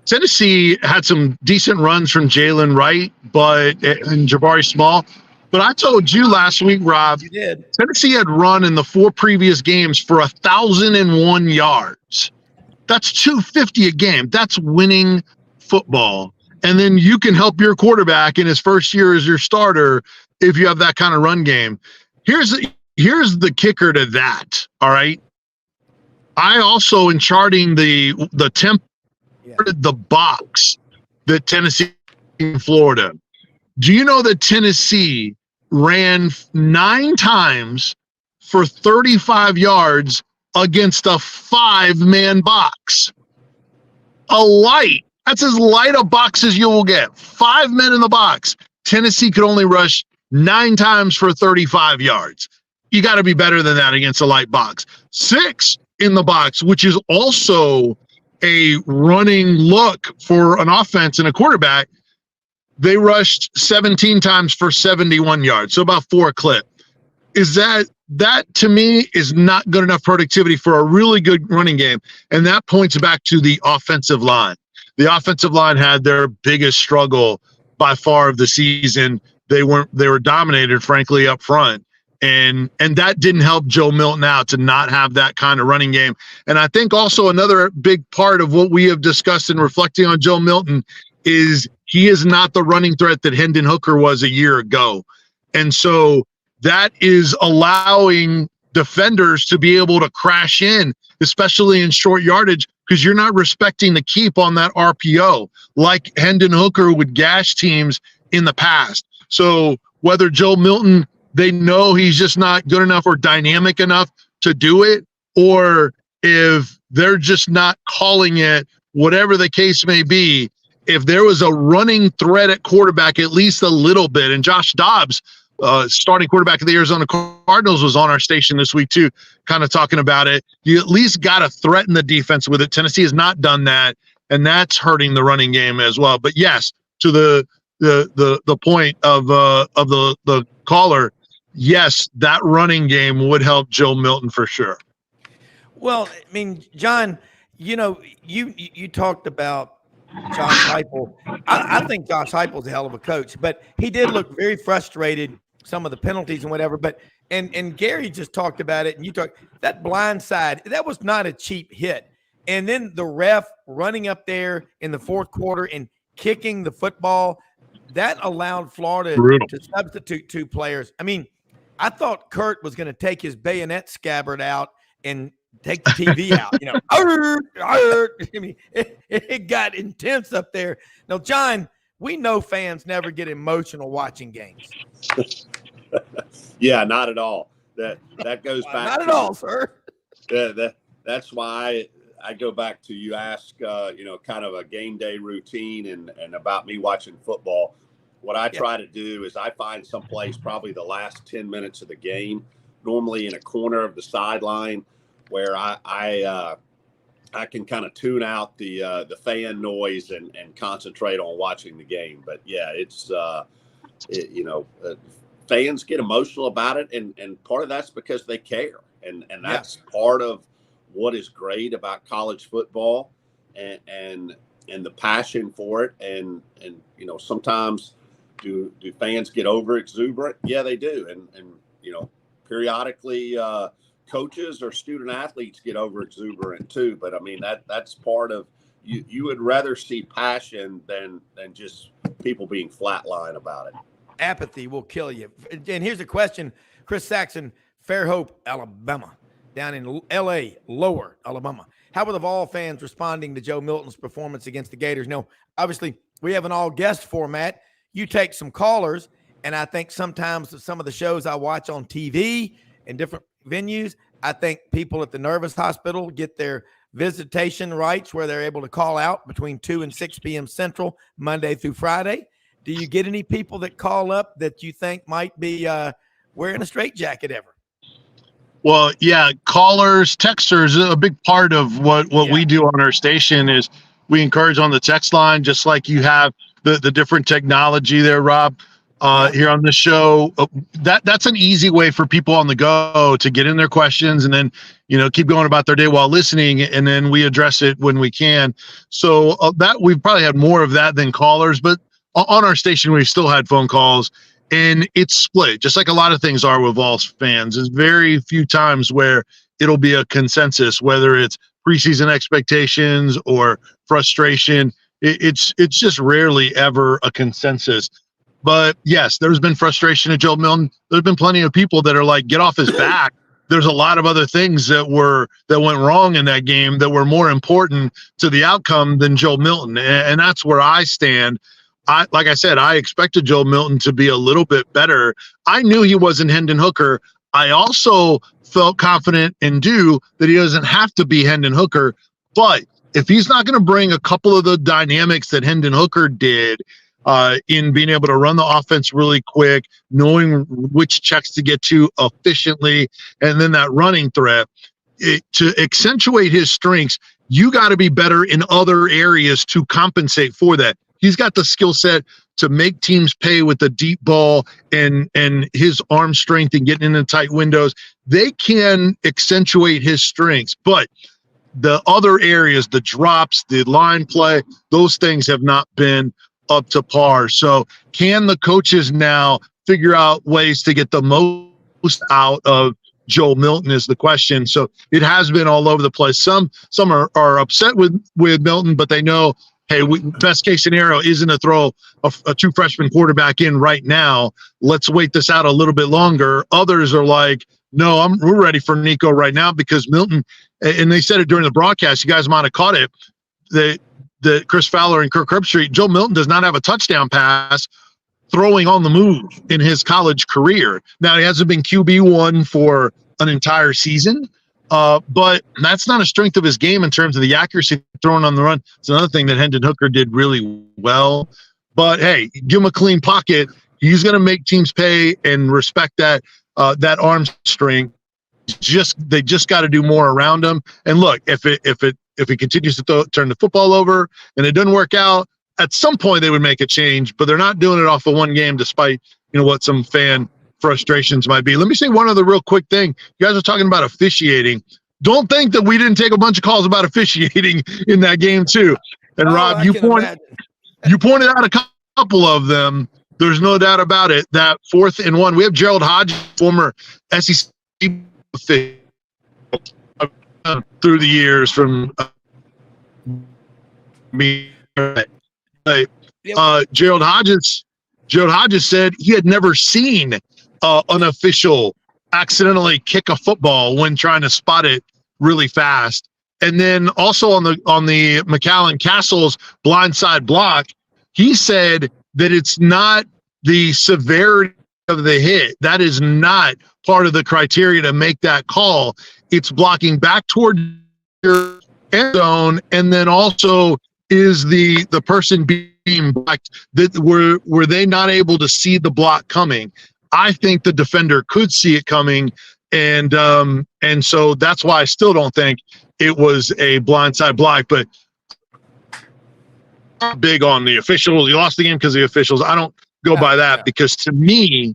Tennessee had some decent runs from Jalen Wright and Jabari Small. But I told you last week, Rob, you did. Tennessee had run in the 4 previous games for 1,001 yards. That's 250 a game. That's winning football. And then you can help your quarterback in his first year as your starter if you have that kind of run game. Here's the kicker to that, all right? I also, in charting the temp, the box that Tennessee and Florida. Do you know that Tennessee ran 9 times for 35 yards against a 5-man box? A light. That's as light a box as you will get. 5 men in the box. Tennessee could only rush 9 times for 35 yards. You got to be better than that against a light box. 6 in the box, which is also a running look for an offense and a quarterback. They rushed 17 times for 71 yards, so about 4 a clip. Is that to me is not good enough productivity for a really good running game, and that points back to the offensive line. The offensive line had their biggest struggle by far of the season. They were dominated, frankly, up front. And that didn't help Joe Milton out to not have that kind of running game. And I think also another big part of what we have discussed in reflecting on Joe Milton is he is not the running threat that Hendon Hooker was a year ago. And so that is allowing defenders to be able to crash in, especially in short yardage, because you're not respecting the keep on that RPO like Hendon Hooker would gash teams in the past. So whether Joe Milton, they know he's just not good enough or dynamic enough to do it, or if they're just not calling it, whatever the case may be, if there was a running threat at quarterback at least a little bit, and Josh Dobbs, starting quarterback of the Arizona Cardinals, was on our station this week too, kind of talking about it, you at least got to threaten the defense with it. Tennessee has not done that, and that's hurting the running game as well. But yes, to the point of the caller, yes, that running game would help Joe Milton for sure. Well, I mean, John, you talked about Josh Heupel. I think Josh Heupel's a hell of a coach, but he did look very frustrated, some of the penalties and whatever. But and Gary just talked about it, and you talked that blind side. That was not a cheap hit. And then the ref running up there in the fourth quarter and kicking the football, that allowed Florida to substitute 2 players. I mean, I thought Kurt was going to take his bayonet scabbard out and take the TV out. I mean, it got intense up there. Now, John, we know fans never get emotional watching games. Yeah, not at all. That goes back. Not at all, sir. That's why I go back to you ask, kind of a game day routine and about me watching football. What I try to do is I find someplace probably the last 10 minutes of the game, normally in a corner of the sideline, where I can kind of tune out the fan noise and concentrate on watching the game. But yeah, it's fans get emotional about it, and part of that's because they care, and that's part of what is great about college football and the passion for it, and sometimes Do fans get over exuberant? Yeah, they do. And periodically coaches or student athletes get over exuberant too. But I mean, that's part of you would rather see passion than just people being flatline about it. Apathy will kill you. And here's a question, Chris Saxon, Fairhope, Alabama, down in L.A., Lower Alabama. How were the Vol fans responding to Joe Milton's performance against the Gators? Now, obviously, we have an all-guest format. You take some callers, and I think sometimes some of the shows I watch on TV and different venues, I think people at the Nervous Hospital get their visitation rights where they're able to call out between 2 and 6 p.m. Central, Monday through Friday. Do you get any people that call up that you think might be wearing a straitjacket ever? Well, yeah, callers, texters, a big part of what we do on our station is we encourage on the text line, just like you have the different technology there, Rob, here on the show. That's an easy way for people on the go to get in their questions and then, keep going about their day while listening. And then we address it when we can. So that we've probably had more of that than callers, but on our station, we've still had phone calls. And it's split, just like a lot of things are with Vols fans. There's very few times where it'll be a consensus, whether it's preseason expectations or frustration. It's just rarely ever a consensus. But yes, there's been frustration at Joe Milton. There's been plenty of people that are like, get off his back. There's a lot of other things that went wrong in that game that were more important to the outcome than Joe Milton. And that's where I stand. Like I said, I expected Joe Milton to be a little bit better. I knew he wasn't Hendon Hooker. I also felt confident and that he doesn't have to be Hendon Hooker. But if he's not going to bring a couple of the dynamics that Hendon Hooker did in being able to run the offense really quick, knowing which checks to get to efficiently, and then that running threat, to accentuate his strengths, you got to be better in other areas to compensate for that. He's got the skill set to make teams pay with the deep ball and his arm strength and getting into tight windows. They can accentuate his strengths, but the other areas, the drops, the line play, those things have not been up to par. So can the coaches now figure out ways to get the most out of Joe Milton is the question. So it has been all over the place. Some are upset with Milton, but they know, hey, best case scenario isn't to throw a true freshman quarterback in right now. Let's wait this out a little bit longer. Others are like, no, we're ready for Nico right now because Milton, and they said it during the broadcast, you guys might have caught it, that Chris Fowler and Kirk Herbstreit, Joe Milton does not have a touchdown pass throwing on the move in his college career. Now, he hasn't been QB1 for an entire season, but that's not a strength of his game in terms of the accuracy throwing on the run. It's another thing that Hendon Hooker did really well. But, hey, give him a clean pocket. He's going to make teams pay and respect that arm strength. They just got to do more around him. And look, if it continues to turn the football over and it doesn't work out, at some point they would make a change. But they're not doing it off of one game, despite what some fan frustrations might be. Let me say one other real quick thing. You guys are talking about officiating. Don't think that we didn't take a bunch of calls about officiating in that game too. And Rob, you pointed out a couple of them. There's no doubt about it. That 4th and 1, we have Gerald Hodge, former SEC official through the years from me. Gerald Hodges said he had never seen an official accidentally kick a football when trying to spot it really fast. And then also on the McAllen Castles blindside block, he said that it's not the severity of the hit. That is not part of the criteria to make that call. It's blocking back toward your end zone, and then also is the person being blocked, that were they not able to see the block coming? I think the defender could see it coming, and so that's why I still don't think it was a blindside block. But big on the officials. You lost the game because of the officials. I don't go by that because to me,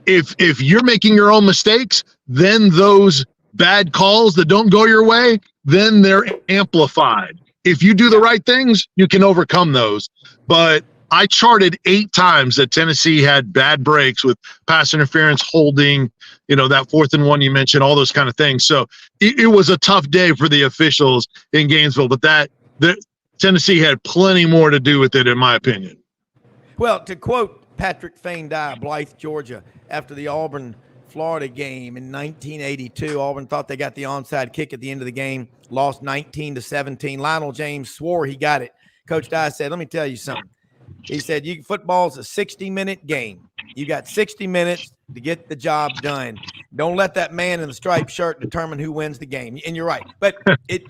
if you're making your own mistakes, then those bad calls that don't go your way, then they're amplified. If you do the right things, you can overcome those. But I charted 8 times that Tennessee had bad breaks with pass interference, holding, that 4th and 1 you mentioned, all those kind of things. So it was a tough day for the officials in Gainesville, but the Tennessee had plenty more to do with it, in my opinion. Well, to quote Patrick Fain-Dye, Blythe, Georgia, after the Auburn-Florida game in 1982, Auburn thought they got the onside kick at the end of the game, lost 19-17. Lionel James swore he got it. Coach Dye said, let me tell you something. He said, football's a 60-minute game. You got 60 minutes to get the job done. Don't let that man in the striped shirt determine who wins the game. And you're right. But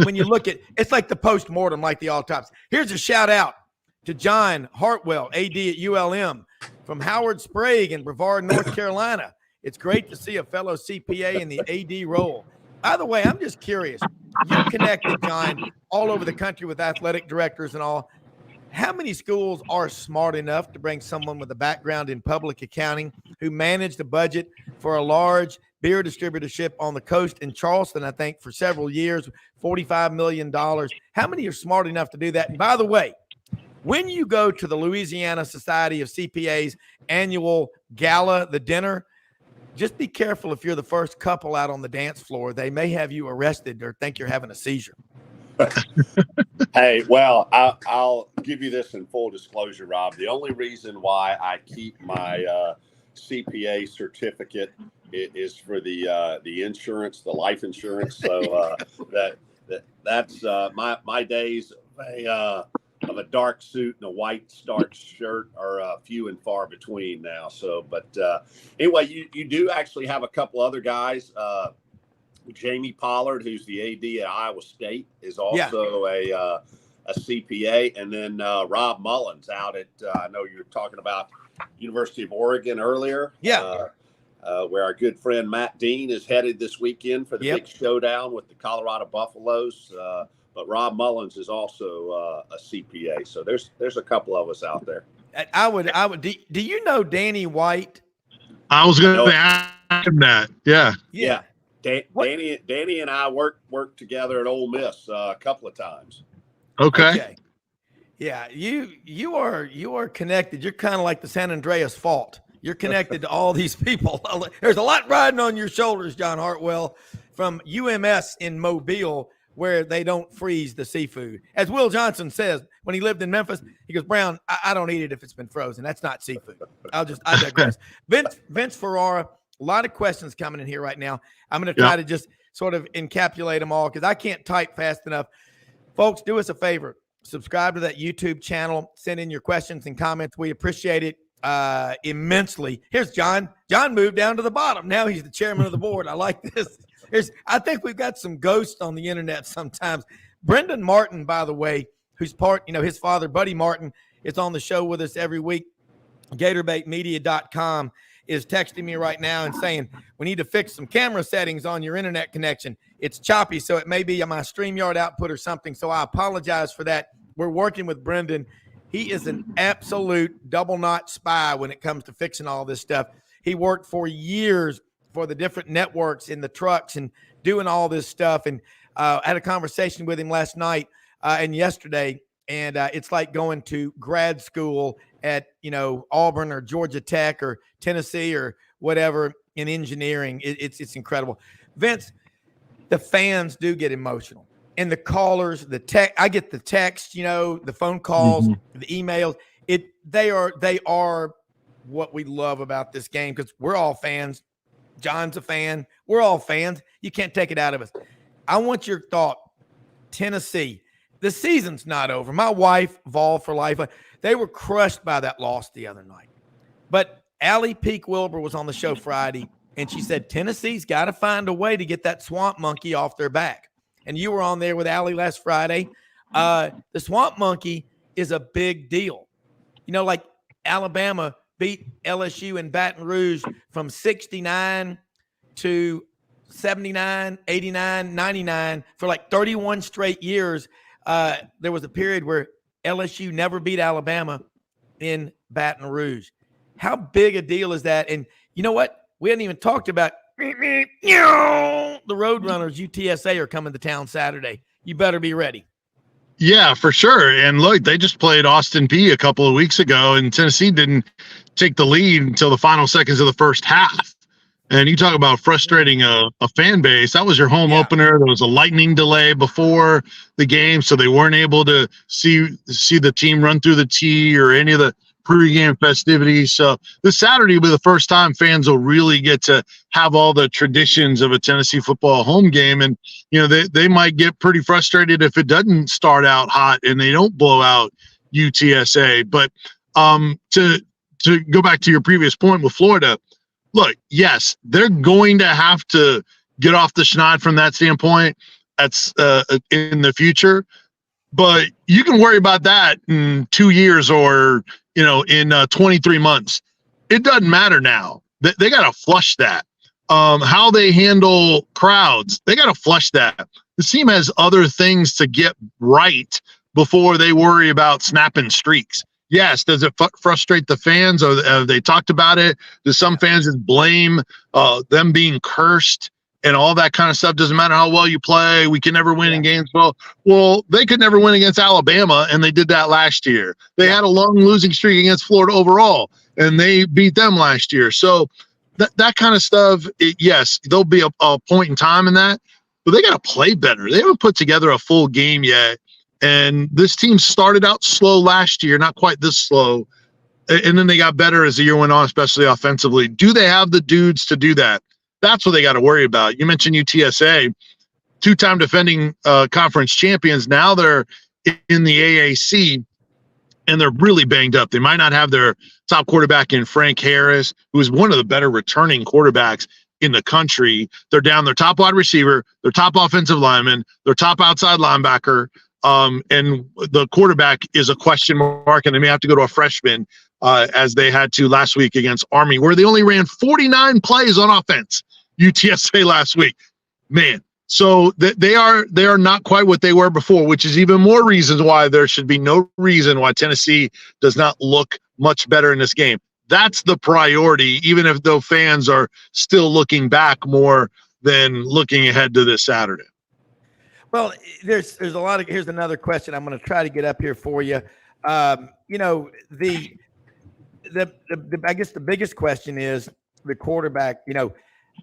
when you look at it's like the post-mortem, like the autopsy. Here's a shout-out to John Hartwell, AD at ULM, from Howard Sprague in Brevard, North Carolina. It's great to see a fellow CPA in the AD role. By the way, I'm just curious. You're connected, John, all over the country with athletic directors and all. How many schools are smart enough to bring someone with a background in public accounting who managed a budget for a large beer distributorship on the coast in Charleston, I think, for several years, $45 million? How many are smart enough to do that? And by the way, when you go to the Louisiana Society of CPAs annual gala, the dinner, just be careful if you're the first couple out on the dance floor. They may have you arrested or think you're having a seizure. Hey, well, I'll give you this in full disclosure, Rob. The only reason why I keep my CPA certificate is for the insurance, the life insurance. So that's my days of a dark suit and a white starched shirt are few and far between now. So, but anyway, you do actually have a couple other guys. Jamie Pollard, who's the AD at Iowa State, is also a CPA. And then Rob Mullins out at, I know you were talking about University of Oregon earlier. Yeah. Where our good friend Matt Dean is headed this weekend for the big showdown with the Colorado Buffaloes. But Rob Mullins is also a CPA. So there's a couple of us out there. I would. Do you know Danny White? I was going to ask him that. Yeah. Danny and I worked together at Ole Miss a couple of times. Okay. Yeah, you are connected. You're kind of like the San Andreas Fault. You're connected to all these people. There's a lot riding on your shoulders, John Hartwell, from UMS in Mobile, where they don't freeze the seafood. As Will Johnson says, when he lived in Memphis, he goes, Browne, I don't eat it if it's been frozen. That's not seafood. I digress. Vince Ferrara, a lot of questions coming in here right now. I'm going to try to just sort of encapsulate them all because I can't type fast enough. Folks, do us a favor. Subscribe to that YouTube channel. Send in your questions and comments. We appreciate it immensely. Here's John. John moved down to the bottom. Now he's the chairman of the board. I like this. I think we've got some ghosts on the internet sometimes. Brendan Martin, by the way, who's his father, Buddy Martin, is on the show with us every week. GatorbaitMedia.com is texting me right now and saying, we need to fix some camera settings on your internet connection. It's choppy, so it may be my StreamYard output or something, so I apologize for that. We're working with Brendan. He is an absolute double-knot spy when it comes to fixing all this stuff. He worked for years for the different networks in the trucks and doing all this stuff, and I had a conversation with him last night and yesterday, and it's like going to grad school at Auburn or Georgia Tech or Tennessee or whatever in engineering. It's incredible. Vince, the fans do get emotional, and the callers, I get the text, the phone calls, the emails. They are what we love about this game because we're all fans. John's a fan. We're all fans. You can't take it out of us. I want your thought. Tennessee, the season's not over. My wife, Vol for life, they were crushed by that loss the other night. But Allie Peak Wilbur was on the show Friday, and she said Tennessee's got to find a way to get that swamp monkey off their back. And you were on there with Allie last Friday. The swamp monkey is a big deal. Like Alabama beat LSU in Baton Rouge from 69 to 79, 89, 99 for like 31 straight years. There was a period where LSU never beat Alabama in Baton Rouge. How big a deal is that? And you know what? We hadn't even talked about the Roadrunners. UTSA are coming to town Saturday. You better be ready. Yeah, for sure. And look, they just played Austin Peay a couple of weeks ago, and Tennessee didn't take the lead until the final seconds of the first half. And you talk about frustrating a fan base. That was your home opener. There was a lightning delay before the game, so they weren't able to see the team run through the tee or any of the pregame festivities. So this Saturday will be the first time fans will really get to have all the traditions of a Tennessee football home game. And, they might get pretty frustrated if it doesn't start out hot and they don't blow out UTSA. But to go back to your previous point with Florida, look, yes, they're going to have to get off the schneid from that standpoint. That's in the future. But you can worry about that in 2 years or, in 23 months. It doesn't matter now. They got to flush that. How they handle crowds, they got to flush that. The team has other things to get right before they worry about snapping streaks. Yes, does it frustrate the fans? Or have they talked about it? Do some fans just blame them being cursed and all that kind of stuff? Doesn't matter how well you play. We can never win in games. Well, they could never win against Alabama, and they did that last year. They had a long losing streak against Florida overall, and they beat them last year. So that kind of stuff, yes, there'll be a point in time in that, but they got to play better. They haven't put together a full game yet. And this team started out slow last year, not quite this slow. And then they got better as the year went on, especially offensively. Do they have the dudes to do that? That's what they got to worry about. You mentioned UTSA, two-time defending conference champions. Now they're in the AAC, and they're really banged up. They might not have their top quarterback in Frank Harris, who is one of the better returning quarterbacks in the country. They're down their top wide receiver, their top offensive lineman, their top outside linebacker. And the quarterback is a question mark, and they may have to go to a freshman as they had to last week against Army, where they only ran 49 plays on offense, UTSA last week. Man, so they are not quite what they were before, which is even more reasons why there should be no reason why Tennessee does not look much better in this game. That's the priority, even if the fans are still looking back more than looking ahead to this Saturday. Well, there's a lot of. Here's another question I'm going to try to get up here for you. I guess the biggest question is the quarterback.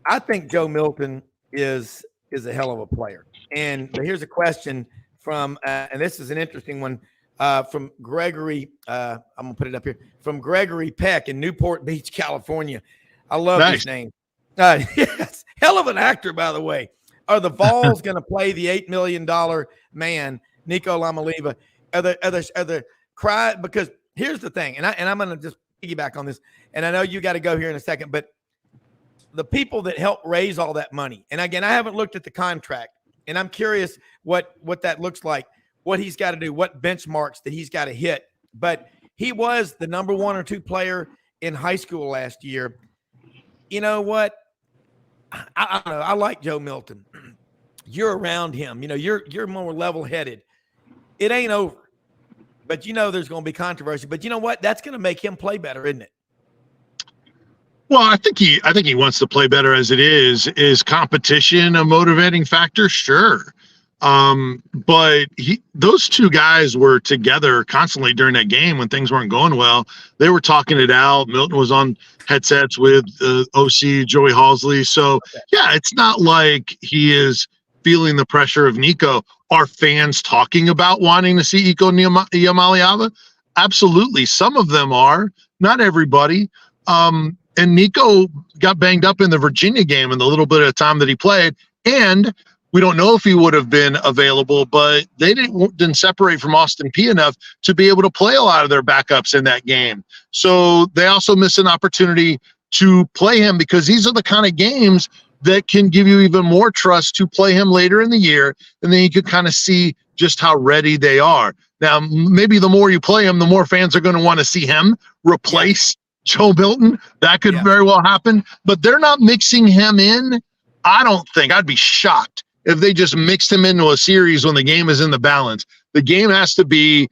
I think Joe Milton is a hell of a player. And here's a question from, and this is an interesting one, from Gregory. I'm going to put it up here, from Gregory Peck in Newport Beach, California. I love his name. Yes, hell of an actor, by the way. Are the Vols going to play the $8 million man, Nico Lamaliva? Are the cry? Because here's the thing, and I'm going to just piggyback on this, and I know you got to go here in a second, but the people that help raise all that money, and again, I haven't looked at the contract, and I'm curious what that looks like, what he's got to do, what benchmarks that he's got to hit. But he was the number 1 or 2 player in high school last year. You know what? I don't know. I like Joe Milton. You're around him. You're more level-headed. It ain't over. But there's going to be controversy. But you know what? That's going to make him play better, isn't it? Well, I think he wants to play better as it is. Is competition a motivating factor? Sure. But those two guys were together constantly during that game when things weren't going well. They were talking it out. Milton was on headsets with OC Joey Halsley. So, yeah, it's not like he is feeling the pressure of Nico. Are fans talking about wanting to see Nico Iamaleava? Absolutely. Some of them are, not everybody. And Nico got banged up in the Virginia game in the little bit of time that he played. And we don't know if he would have been available, but they didn't separate from Austin Peay enough to be able to play a lot of their backups in that game. So they also miss an opportunity to play him, because these are the kind of games that can give you even more trust to play him later in the year. And then you could kind of see just how ready they are. Now, maybe the more you play him, the more fans are going to want to see him replace Joe Milton. That could very well happen, but they're not mixing him in. I don't think. I'd be shocked if they just mixed him into a series when the game is in the balance. The game has to be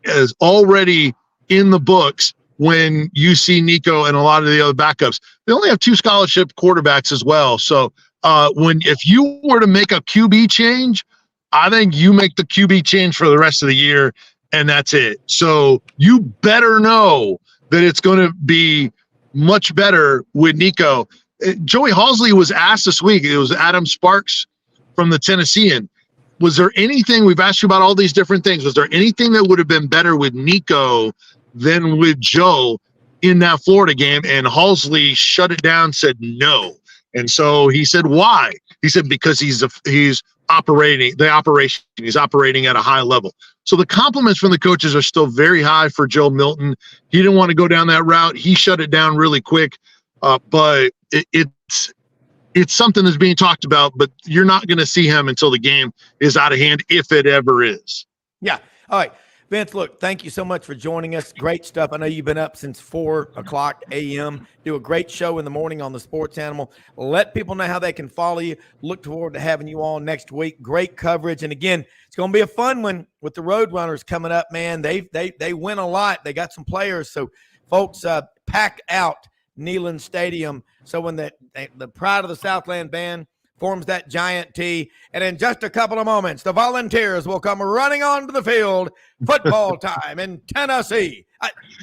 as already in the books when you see Nico and a lot of the other backups. They only have 2 scholarship quarterbacks as well. So if you were to make a QB change, I think you make the QB change for the rest of the year, and that's it. So you better know that it's going to be much better with Nico. Joey Halsley was asked this week. It was Adam Sparks from the Tennessean. Was there anything, we've asked you about all these different things, was there anything that would have been better with Nico than with Joe in that Florida game? And Halsley shut it down, said no. And so he said, why? He said, because he's operating he's operating at a high level. So the compliments from the coaches are still very high for Joe Milton. He didn't want to go down that route. He shut it down really quick. But it's something that's being talked about, but you're not going to see him until the game is out of hand, if it ever is. Yeah. All right. Vince, look, thank you so much for joining us. Great stuff. I know you've been up since 4 o'clock a.m. Do a great show in the morning on the Sports Animal. Let people know how they can follow you. Look forward to having you on next week. Great coverage. And again, it's going to be a fun one with the Roadrunners coming up, man. They win a lot. They got some players. So, folks, pack out Neyland Stadium. So when the Pride of the Southland band forms that giant T, and in just a couple of moments, the Volunteers will come running onto the field. Football time in Tennessee.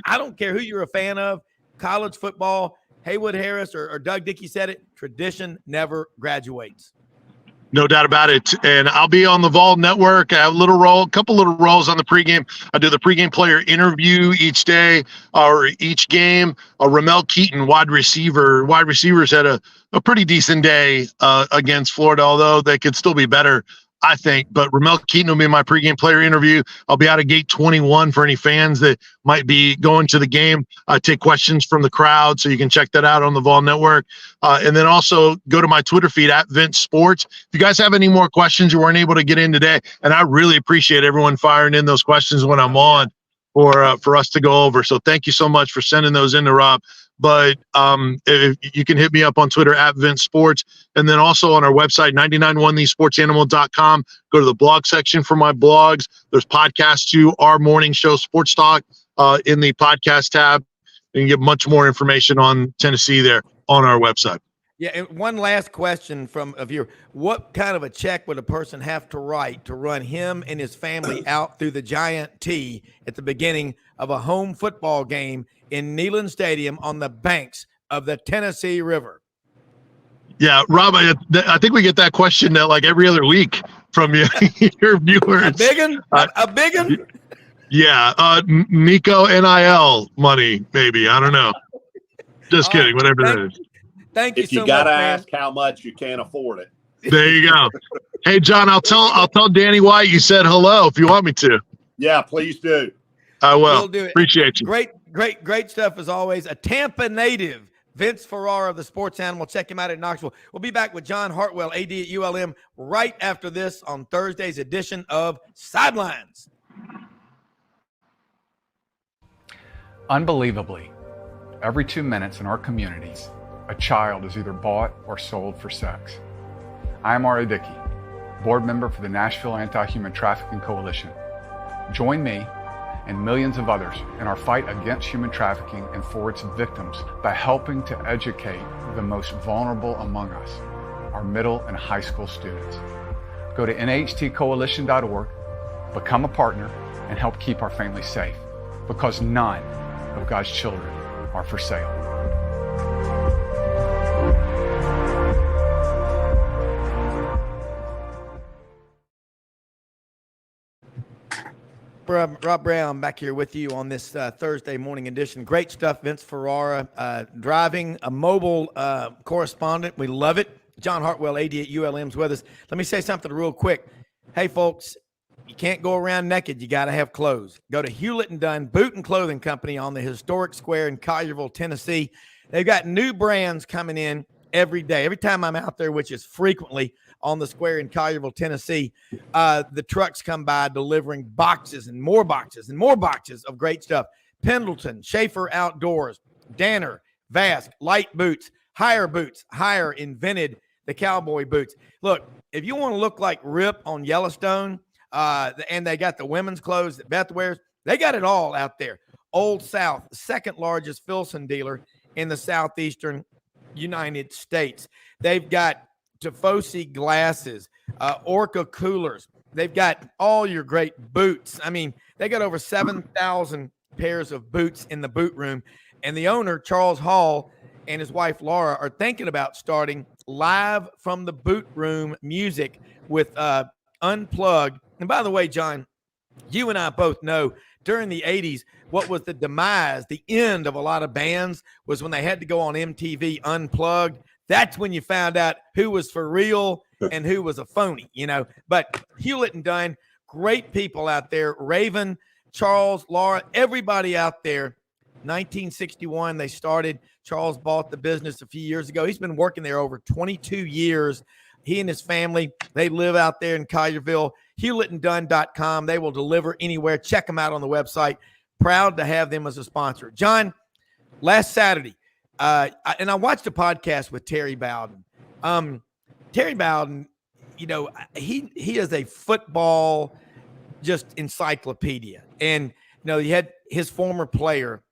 I don't care who you're a fan of, college football, Haywood Harris or Doug Dickey said it, tradition never graduates. No doubt about it. And I'll be on the Vol Network. I have a couple little roles on the pregame. I do the pregame player interview each day or each game. Ramel Keaton, wide receiver. Wide receivers had a pretty decent day against Florida, although they could still be better, I think. But Ramel Keaton will be my pregame player interview. I'll be out of gate 21 for any fans that might be going to the game. I take questions from the crowd, so you can check that out on the Vol Network. And then also go to my Twitter feed at Vince Sports. If you guys have any more questions you weren't able to get in today, and I really appreciate everyone firing in those questions when I'm on for us to go over. So thank you so much for sending those in to Rob. But if you can hit me up on Twitter at Vince Sports, and then also on our website, 991thesportsanimal.com. Go to the blog section for my blogs. There's podcasts to our morning show, Sports Talk, in the podcast tab. You can get much more information on Tennessee there on our website. Yeah, and one last question from a viewer. What kind of a check would a person have to write to run him and his family out through the giant T at the beginning of a home football game in Neyland Stadium on the banks of the Tennessee River? Yeah, Rob, I think we get that question like every other week from your viewers. A big one? A big one? Yeah, Nico NIL money, maybe. I don't know. Just kidding, whatever that is. Thank you so much. If you got to ask how much, you can't afford it. There you go. Hey, John, I'll tell Danny White you said hello if you want me to. Yeah, please do. I will. We'll do it. Appreciate you. Great stuff as always. A Tampa native, Vince Ferrara of the Sports Animal. Check him out at Knoxville. We'll be back with John Hartwell, AD at ULM, right after this on Thursday's edition of Sidelines. Unbelievably, every 2 minutes in our communities, a child is either bought or sold for sex. I am R.A. Dickey, board member for the Nashville Anti-Human Trafficking Coalition. Join me and millions of others in our fight against human trafficking and for its victims by helping to educate the most vulnerable among us, our middle and high school students. Go to nhtcoalition.org, become a partner, and help keep our families safe, because none of God's children are for sale. Rob Browne back here with you on this Thursday morning edition. Great stuff. Vince Ferrara driving a mobile correspondent. We love it. John Hartwell, AD at ULM's with us. Let me say something real quick. Hey, folks, you can't go around naked. You got to have clothes. Go to Hewlett & Dunn Boot and Clothing Company on the historic square in Collierville, Tennessee. They've got new brands coming in every day. Every time I'm out there, which is frequently on the square in Collierville, Tennessee, the trucks come by delivering boxes and more boxes and more boxes of great stuff. Pendleton, Schaefer Outdoors, Danner, Vask, Light Boots, Hire invented the cowboy boots. Look, if you want to look like Rip on Yellowstone, and they got the women's clothes that Beth wears, they got it all out there. Old South, second largest Filson dealer in the southeastern United States. They've got Tifosi glasses, Orca coolers, they've got all your great boots. I mean, they got over 7,000 pairs of boots in the boot room. And the owner, Charles Hall, and his wife, Laura, are thinking about starting live from the boot room music with Unplugged. And by the way, John, you and I both know during the 80s, what was the demise, the end of a lot of bands was when they had to go on MTV Unplugged. That's when you found out who was for real and who was a phony, you know. But Hewlett and Dunn, great people out there. Raven, Charles, Laura, everybody out there. 1961, they started. Charles bought the business a few years ago. He's been working there over 22 years. He and his family, they live out there in Collierville. HewlettandDunn.com. They will deliver anywhere. Check them out on the website. Proud to have them as a sponsor. John, last Saturday, and I watched a podcast with Terry Bowden. Terry Bowden, you know, he is a football just encyclopedia. And, you know, he had his former player.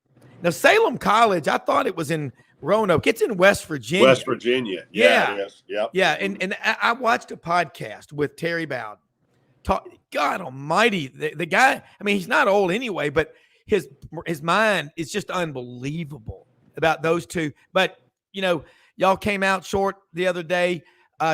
Now, Salem College, I thought it was in Roanoke. It's in West Virginia. West Virginia. Yeah. It is. Yep. Yeah. And I watched a podcast with Terry Bowden. God almighty, the guy, I mean, he's not old anyway, but his mind is just unbelievable about those two. But, you know, y'all came out short the other day.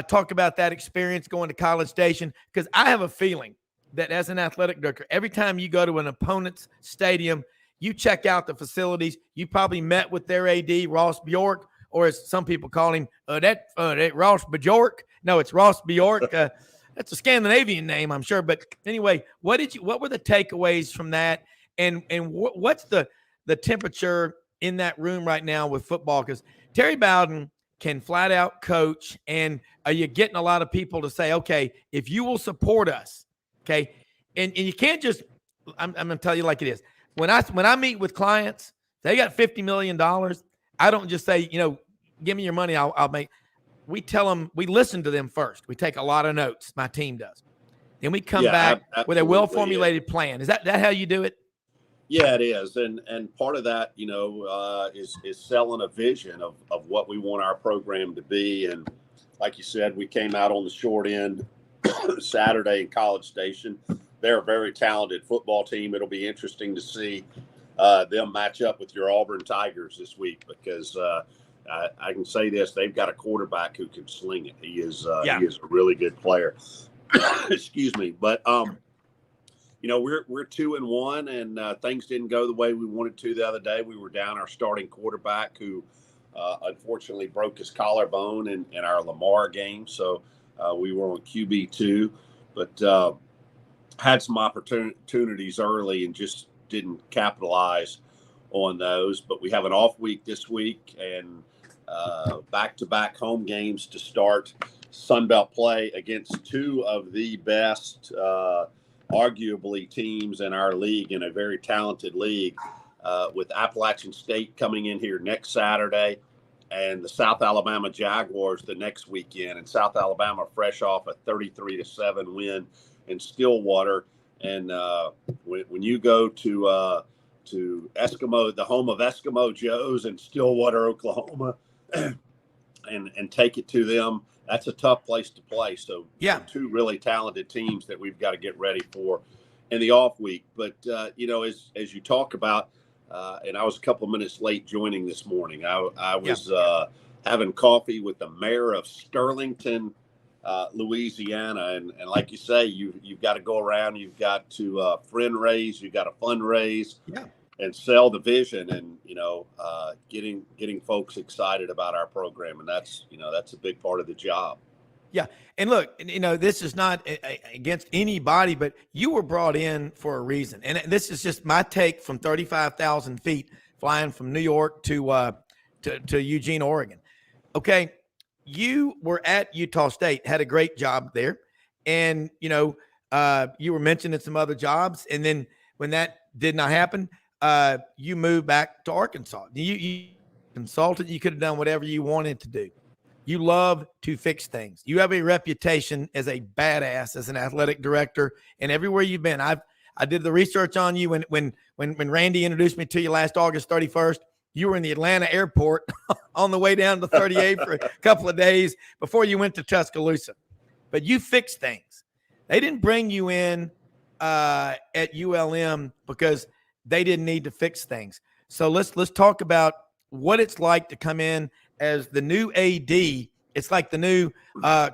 Talk about that experience going to College Station, because I have a feeling that as an athletic director, every time you go to an opponent's stadium, you check out the facilities. You probably met with their AD, Ross Bjork, or as some people call him, that Ross Bjork. No, it's Ross Bjork. That's a Scandinavian name, I'm sure. But anyway, what were the takeaways from that? And what's the temperature in that room right now with football? Because Terry Bowden can flat out coach. And are you getting a lot of people to say, okay, if you will support us, okay, and you can't just, I'm going to tell you like it is. When I meet with clients, they got $50 million. I don't just say, you know, give me your money, I'll make. We tell them, we listen to them first. We take a lot of notes. My team does. Then we come back with a well-formulated plan. Is that how you do it? Yeah, it is. And part of that, you know, is selling a vision of what we want our program to be. And like you said, we came out on the short end Saturday in College Station. They're a very talented football team. It'll be interesting to see them match up with your Auburn Tigers this week, because I can say this: they've got a quarterback who can sling it. He is a really good player. Excuse me, but you know, we're 2-1, and things didn't go the way we wanted to the other day. We were down our starting quarterback, who unfortunately broke his collarbone in our Lamar game, so we were on QB2, but had some opportunities early and just didn't capitalize on those. But we have an off week this week, and back-to-back home games to start Sunbelt play against two of the best, arguably, teams in our league, in a very talented league, with Appalachian State coming in here next Saturday and the South Alabama Jaguars the next weekend. And South Alabama fresh off a 33-7 win in Stillwater. And when you go to Eskimo, the home of Eskimo Joe's in Stillwater, Oklahoma, and take it to them, that's a tough place to play. So two really talented teams that we've got to get ready for in the off week. But you know, as you talk about, and I was a couple of minutes late joining this morning. I was having coffee with the mayor of Sterlington, Louisiana, and like you say, you've got to go around. You've got to friend raise. You've got to fundraise. And sell the vision, and you know, getting folks excited about our program, and that's a big part of the job. Yeah, and look, you know, this is not against anybody, but you were brought in for a reason, and this is just my take from 35,000 feet flying from New York to Eugene, Oregon. Okay, you were at Utah State, had a great job there, and you know, you were mentioning some other jobs, and then when that did not happen, you moved back to Arkansas. You consulted. You could have done whatever you wanted to do. You love to fix things. You have a reputation as a badass, as an athletic director, and everywhere you've been. I did the research on you when Randy introduced me to you last August 31st. You were in the Atlanta airport on the way down to 38 for a couple of days before you went to Tuscaloosa. But you fix things. They didn't bring you in at ULM because they didn't need to fix things. So let's talk about what it's like to come in as the new AD. It's like the new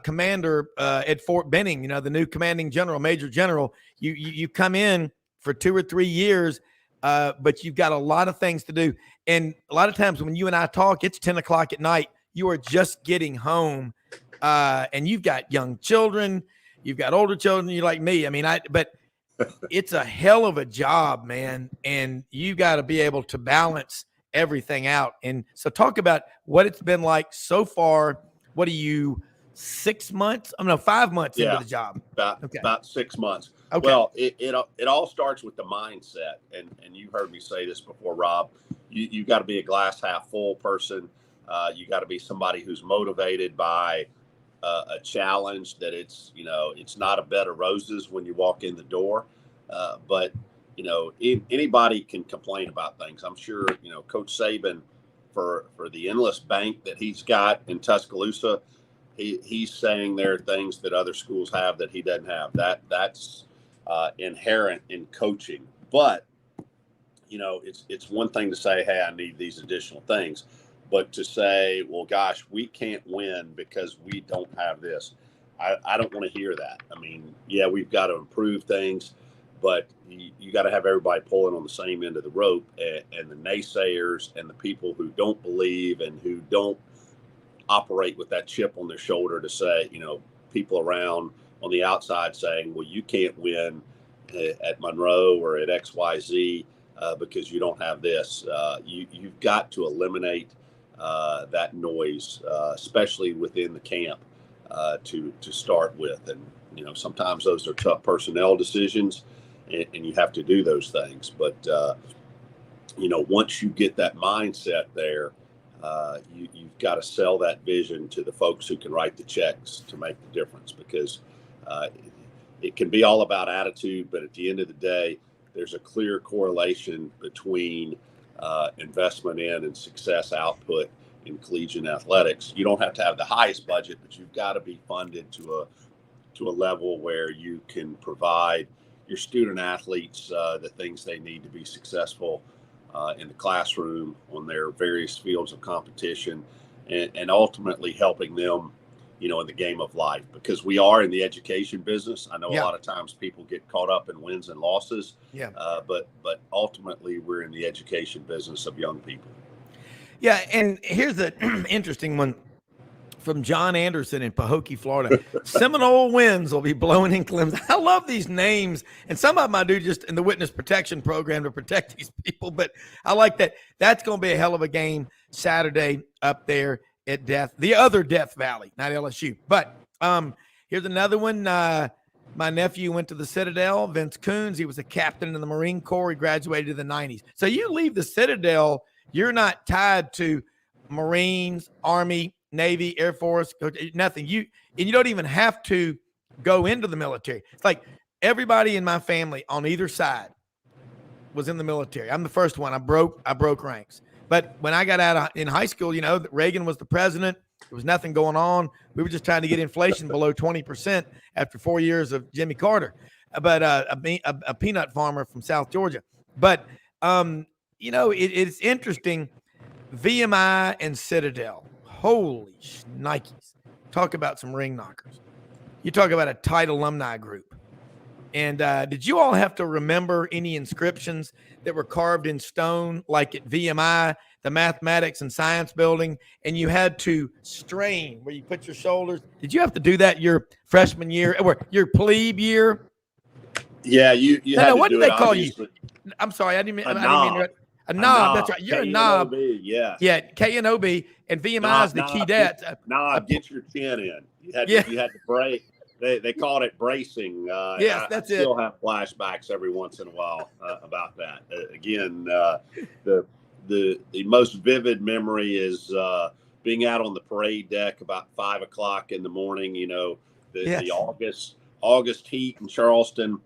commander at Fort Benning, the new commanding general, major general. You come in for 2 or 3 years, but you've got a lot of things to do. And a lot of times when you and I talk, it's 10 o'clock at night. You are just getting home, and you've got young children. You've got older children. You're like me. I mean, but it's a hell of a job, man. And you got to be able to balance everything out. And so talk about what it's been like so far. What are you, 6 months? 5 months into the job? About 6 months. Okay. Well, it all starts with the mindset. And you heard me say this before, Rob. You got to be a glass half full person. You got to be somebody who's motivated by a challenge, that it's not a bed of roses when you walk in the door. But anybody can complain about things. I'm sure, Coach Saban, for the endless bank that he's got in Tuscaloosa, he's saying there are things that other schools have that he doesn't have. That's inherent in coaching. But it's one thing to say, hey, I need these additional things, but to say, well, gosh, we can't win because we don't have this. I don't want to hear that. I mean, yeah, we've got to improve things, but you got to have everybody pulling on the same end of the rope, and the naysayers and the people who don't believe and who don't operate with that chip on their shoulder to say, people around on the outside saying, well, you can't win at Monroe or at XYZ because you don't have this. You've got to eliminate that noise, especially within the camp, to start with. And, sometimes those are tough personnel decisions, and you have to do those things. But, once you get that mindset there, you've got to sell that vision to the folks who can write the checks to make the difference, because it can be all about attitude, but at the end of the day, there's a clear correlation between investment in and success output in collegiate athletics. You don't have to have the highest budget, but you've got to be funded to a level where you can provide your student athletes the things they need to be successful in the classroom, on their various fields of competition, and ultimately helping them, in the game of life, because we are in the education business. I know a lot of times people get caught up in wins and losses, but ultimately we're in the education business of young people. Yeah, and here's the interesting one from John Anderson in Pahokee, Florida. Seminole winds will be blowing in Clemson. I love these names, and some of them I do just in the witness protection program to protect these people, but I like that. That's going to be a hell of a game Saturday up there at the other Death Valley, not LSU. But here's another one. My nephew went to the Citadel, Vince Coons. He was a captain in the Marine Corps. He graduated in the 90s. So you leave the Citadel, you're not tied to Marines, Army, Navy, Air Force, nothing. You don't even have to go into the military. It's like everybody in my family on either side was in the military. I'm the first one. I broke ranks. But when I got out in high school, Reagan was the president. There was nothing going on. We were just trying to get inflation below 20% after 4 years of Jimmy Carter. But a peanut farmer from South Georgia. But it's interesting. VMI and Citadel. Holy shnikes. Talk about some ring knockers. You talk about a tight alumni group. And did you all have to remember any inscriptions that were carved in stone, like at VMI, the mathematics and science building, and you had to strain where you put your shoulders? Did you have to do that your freshman year or your plebe year? Yeah, you had to what do did they it, call obviously. you? I'm sorry, I didn't mean a knob. knob. That's right. You're a knob. knob. Yeah. Yeah, KNOB, and VMI is the cadets. Knob, get your chin in. You had to break. They called it bracing. Yes, that's it. I still have flashbacks every once in a while about that. Again, the most vivid memory is being out on the parade deck about 5 o'clock in the morning. The August heat in Charleston,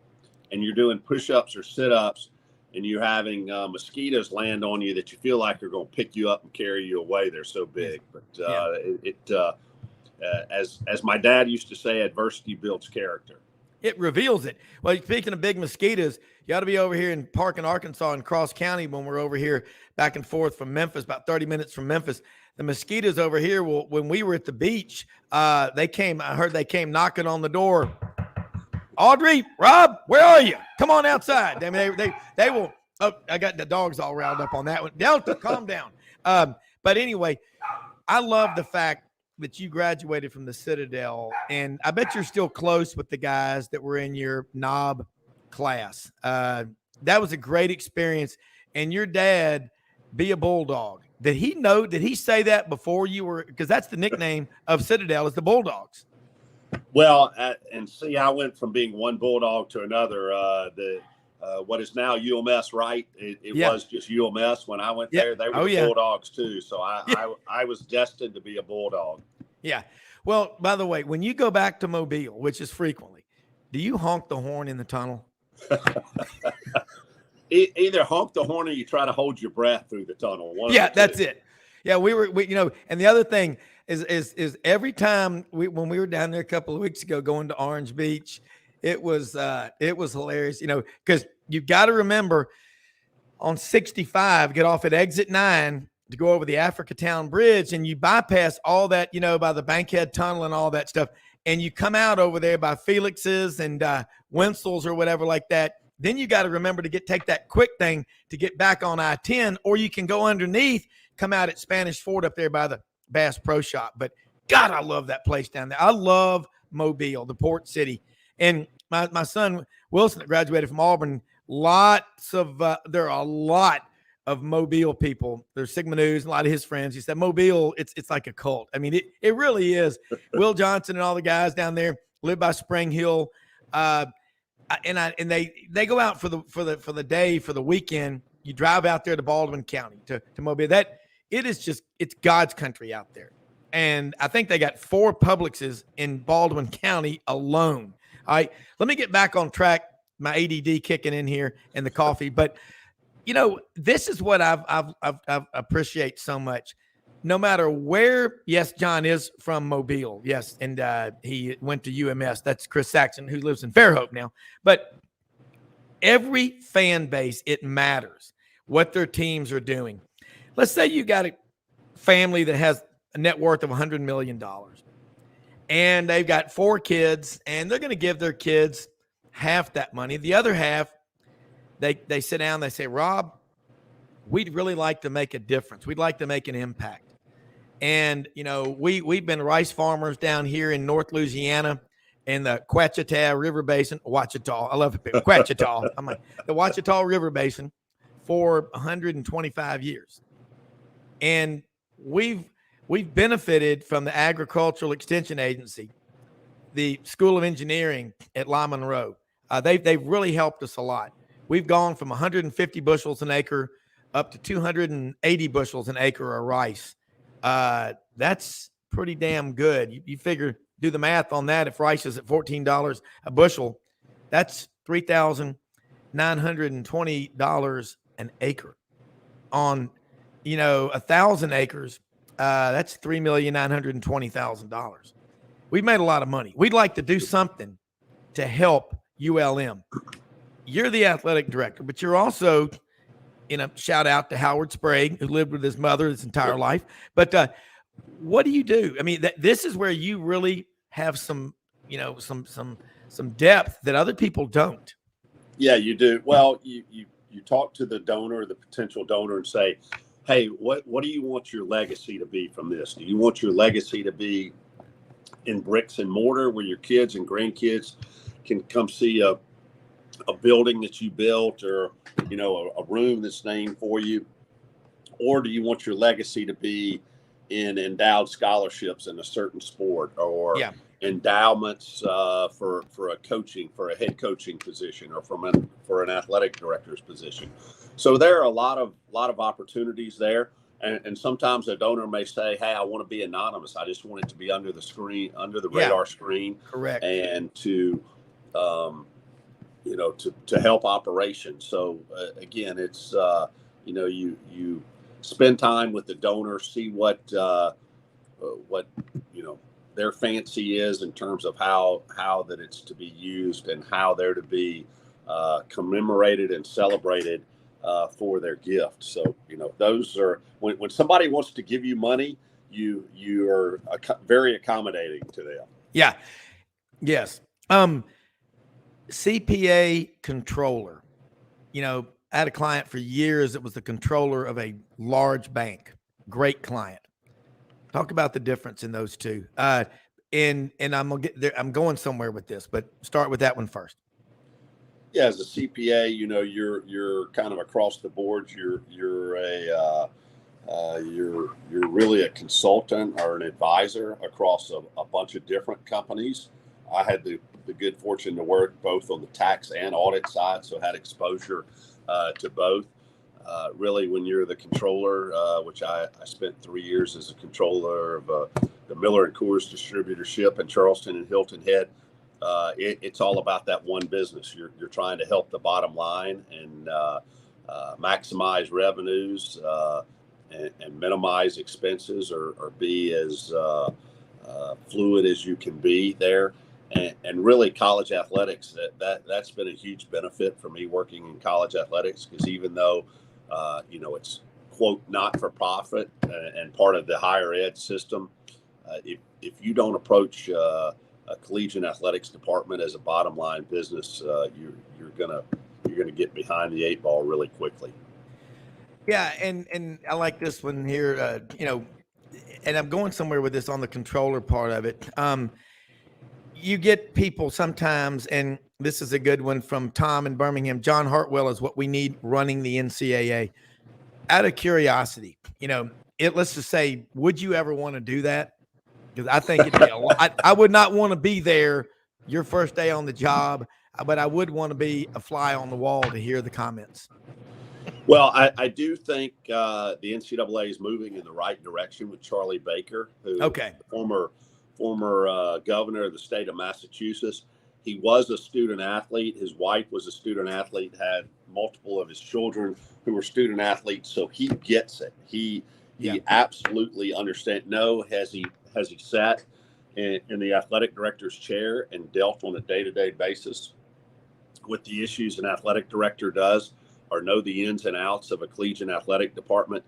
and you're doing push-ups or sit-ups, and you're having mosquitoes land on you that you feel like they're going to pick you up and carry you away. They're so big, but as my dad used to say, adversity builds character. It reveals it. Well, speaking of big mosquitoes, you ought to be over here in Parkin, Arkansas, in Cross County when we're over here back and forth from Memphis, about 30 minutes from Memphis. The mosquitoes over here, when we were at the beach, I heard they came knocking on the door. Audrey, Rob, where are you? Come on outside. I mean, they will. Oh, I got the dogs all riled up on that one. Delta, calm down. But anyway, I love the fact that you graduated from the Citadel, and I bet you're still close with the guys that were in your knob class. That was a great experience. And your dad, be a Bulldog. Did he say that before you were, because that's the nickname of Citadel, is the Bulldogs. Well, and see, I went from being one Bulldog to another. What is now UMS, right? It was just UMS when I went there. They were Bulldogs too. So I was destined to be a Bulldog. Yeah. Well, by the way, when you go back to Mobile, which is frequently, do you honk the horn in the tunnel? Either honk the horn or you try to hold your breath through the tunnel. That's it. Yeah, we and the other thing is every time when we were down there a couple of weeks ago going to Orange Beach, it was hilarious, because you've got to remember on 65, get off at exit 9 to go over the Africatown Bridge, and you bypass all that, by the Bankhead Tunnel and all that stuff, and you come out over there by Felix's and Wenzel's or whatever like that. Then you got to remember to take that quick thing to get back on I-10, or you can go underneath, come out at Spanish Fort up there by the Bass Pro Shop. But God, I love that place down there. I love Mobile, the port city. And my son Wilson that graduated from Auburn, there are a lot of Mobile people. There's Sigma News, a lot of his friends. He said Mobile, it's like a cult. I mean, it really is. Will Johnson and all the guys down there live by Spring Hill. And they go out for the day, for the weekend. You drive out there to Baldwin County to Mobile. It's God's country out there. And I think they got 4 Publixes in Baldwin County alone. All right, let me get back on track. My ADD kicking in here and the coffee, but this is what I've appreciate so much. No matter where, yes, John is from Mobile, yes, and he went to UMS. That's Chris Saxon, who lives in Fairhope now. But every fan base, it matters what their teams are doing. Let's say you got a family that has a net worth of $100 million. And they've got 4 kids, and they're going to give their kids half that money. The other half, they sit down, they say, Rob, we'd really like to make a difference. We'd like to make an impact. And, we've been rice farmers down here in North Louisiana in the Ouachita River Basin. Ouachita, I love it. Ouachita. I'm like, the Ouachita River Basin for 125 years. And we've benefited from the Agricultural Extension Agency, the School of Engineering at La Monroe. They've really helped us a lot. We've gone from 150 bushels an acre up to 280 bushels an acre of rice. That's pretty damn good. You figure, do the math on that. If rice is at $14 a bushel, that's $3,920 an acre. On 1,000 acres, that's $3,920,000. We've made a lot of money. We'd like to do something to help ULM. You're the athletic director, but you're also, shout out to Howard Sprague, who lived with his mother his entire life. But what do you do? I mean, this is where you really have some depth that other people don't. Yeah, you do. Well, you talk to the donor, the potential donor, and say, hey, what do you want your legacy to be from this? Do you want your legacy to be in bricks and mortar where your kids and grandkids can come see a building that you built, or a room that's named for you? Or do you want your legacy to be in endowed scholarships in a certain sport, or endowments for a head coaching position, or for an athletic director's position? So there are a lot of opportunities there. And sometimes a donor may say, hey, I want to be anonymous. I just want it to be under the screen, under the radar screen. Correct. And to help operations. So again, it's you spend time with the donor, see what their fancy is in terms of how that it's to be used and how they're to be commemorated and celebrated for their gift. So, those are when somebody wants to give you money, you are very accommodating to them. Yeah. Yes. CPA controller. I had a client for years that was the controller of a large bank. Great client. Talk about the difference in those two. And I'm gonna get there. I'm going somewhere with this, but start with that one first. Yeah, as a CPA, you're kind of across the board. You're really a consultant or an advisor across a bunch of different companies. I had the good fortune to work both on the tax and audit side, so had exposure to both. Really, when you're the controller, which I spent 3 years as a controller of the Miller and Coors distributorship in Charleston and Hilton Head, it's all about that one business. You're trying to help the bottom line and maximize revenues and minimize expenses, or be as fluid as you can be there. And really, college athletics, that's been a huge benefit for me working in college athletics, because even though it's quote not for profit and part of the higher ed system, if you don't approach a collegiate athletics department as a bottom line business, you're gonna get behind the 8 ball really quickly. Yeah, and I like this one here. And I'm going somewhere with this on the controller part of it. You get people sometimes, and this is a good one from Tom in Birmingham. John Hartwell is what we need running the NCAA. Out of curiosity, let's just say, would you ever want to do that? Because I think it'd be a lot. I would not want to be there your first day on the job, but I would want to be a fly on the wall to hear the comments. Well, I do think the NCAA is moving in the right direction with Charlie Baker, who former governor of the state of Massachusetts. He was a student athlete. His wife was a student athlete, had multiple of his children who were student athletes. So he gets it. He absolutely understands. Has he sat in the athletic director's chair and dealt on a day-to-day basis with the issues an athletic director does, or know the ins and outs of a collegiate athletic department?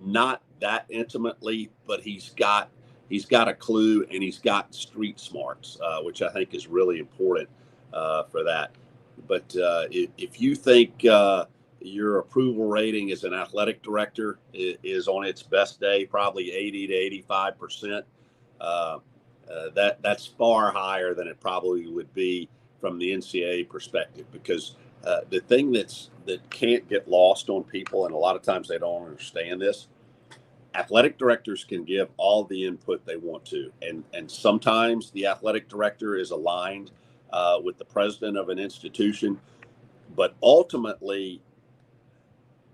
Not that intimately, but he's got a clue, and he's got street smarts, which I think is really important for that. But if you think your approval rating as an athletic director is on its best day, probably 80 to 85%, that's far higher than it probably would be from the NCAA perspective, because the thing that can't get lost on people, and a lot of times they don't understand this, athletic directors can give all the input they want to. And sometimes the athletic director is aligned with the president of an institution, but ultimately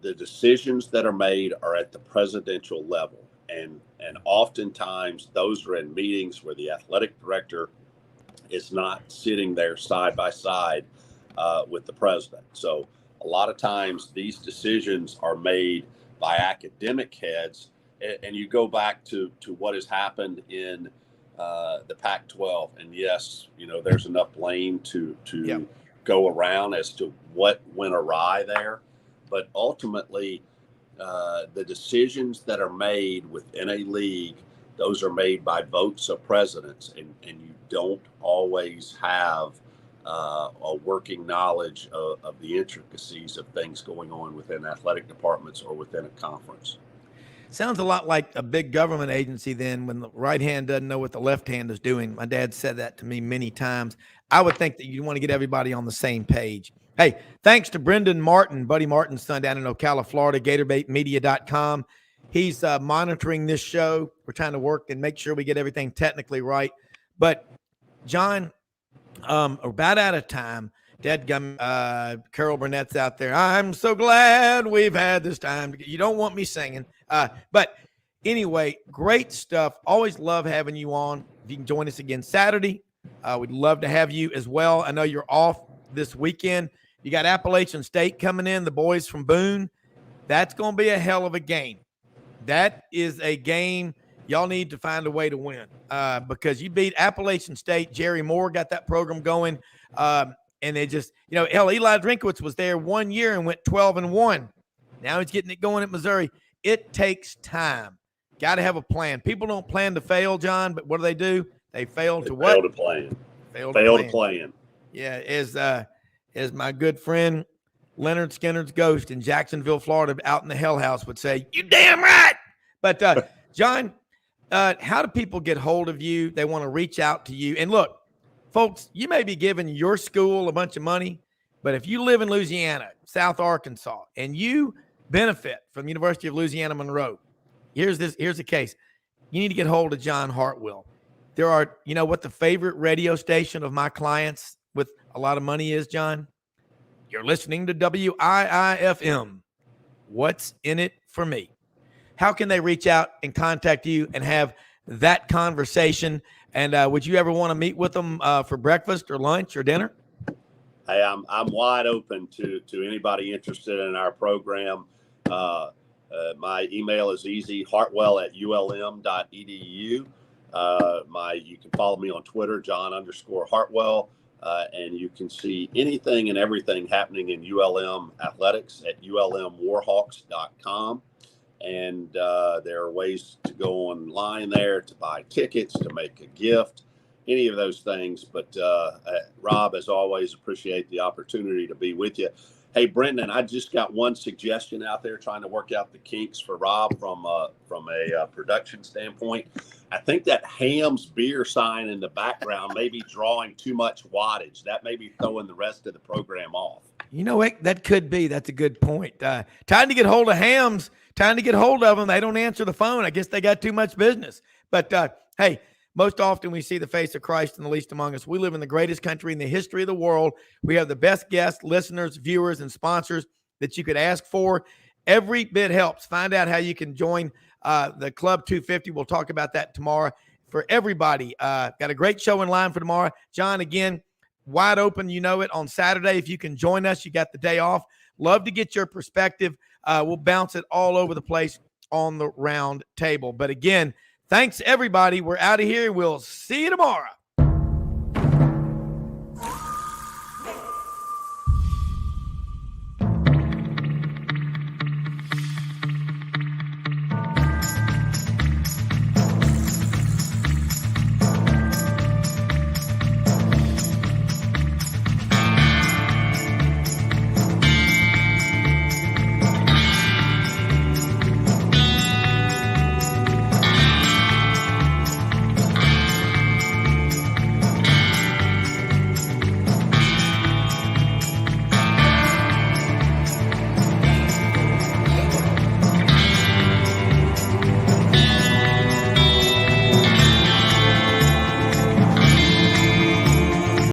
the decisions that are made are at the presidential level. And oftentimes those are in meetings where the athletic director is not sitting there side by side with the president. So a lot of times these decisions are made by academic heads. And you go back to what has happened in the Pac-12, and yes, there's enough blame to go around as to what went awry there. But ultimately, the decisions that are made within a league, those are made by votes of presidents, and you don't always have a working knowledge of the intricacies of things going on within athletic departments or within a conference. Sounds a lot like a big government agency then, when the right hand doesn't know what the left hand is doing. My dad said that to me many times. I would think that you want to get everybody on the same page. Hey, thanks to Brendan Martin, Buddy Martin's son down in Ocala, Florida, GatorbaitMedia.com. He's monitoring this show. We're trying to work and make sure we get everything technically right. But, John, we're about out of time. Dadgum, Carol Burnett's out there. I'm so glad we've had this time. You don't want me singing. But anyway, great stuff. Always love having you on. If you can join us again Saturday, we'd love to have you as well. I know you're off this weekend. You got Appalachian State coming in, the boys from Boone. That's going to be a hell of a game. That is a game y'all need to find a way to win because you beat Appalachian State. Jerry Moore got that program going. And they just, hell, Eli Drinkowitz was there 1 year and went 12-1. Now he's getting it going at Missouri. It takes time. Got to have a plan. People don't plan to fail, John, but what do? They fail to what? Fail to plan. Fail to plan. Yeah, as my good friend Leonard Skinner's ghost in Jacksonville, Florida, out in the Hell House would say, "You damn right." But John, how do people get hold of you? They want to reach out to you. And look, folks, you may be giving your school a bunch of money, but if you live in Louisiana, South Arkansas, and you benefit from the University of Louisiana Monroe, here's the case. You need to get hold of John Hartwell. There are, what the favorite radio station of my clients with a lot of money is, John? You're listening to WIIFM. What's in it for me? How can they reach out and contact you and have that conversation? And would you ever want to meet with them for breakfast or lunch or dinner? Hey, I'm wide open to anybody interested in our program. My email is easy, hartwell@ulm.edu. You can follow me on Twitter, John_Hartwell, and you can see anything and everything happening in ULM athletics at ulmwarhawks.com. And there are ways to go online there to buy tickets, to make a gift, any of those things. But Rob, as always, appreciate the opportunity to be with you. Hey, Brendan, I just got one suggestion out there, trying to work out the kinks for Rob from a production standpoint. I think that Ham's beer sign in the background may be drawing too much wattage. That may be throwing the rest of the program off. You know what? That could be. That's a good point. Time to get hold of Ham's. Time to get hold of them. They don't answer the phone. I guess they got too much business. But, hey, most often we see the face of Christ in the least among us. We live in the greatest country in the history of the world. We have the best guests, listeners, viewers, and sponsors that you could ask for. Every bit helps. Find out how you can join the Club 250. We'll talk about that tomorrow for everybody. Got a great show in line for tomorrow. John, again, wide open, on Saturday. If you can join us, you got the day off. Love to get your perspective. We'll bounce it all over the place on the round table. But again, thanks, everybody. We're out of here. We'll see you tomorrow.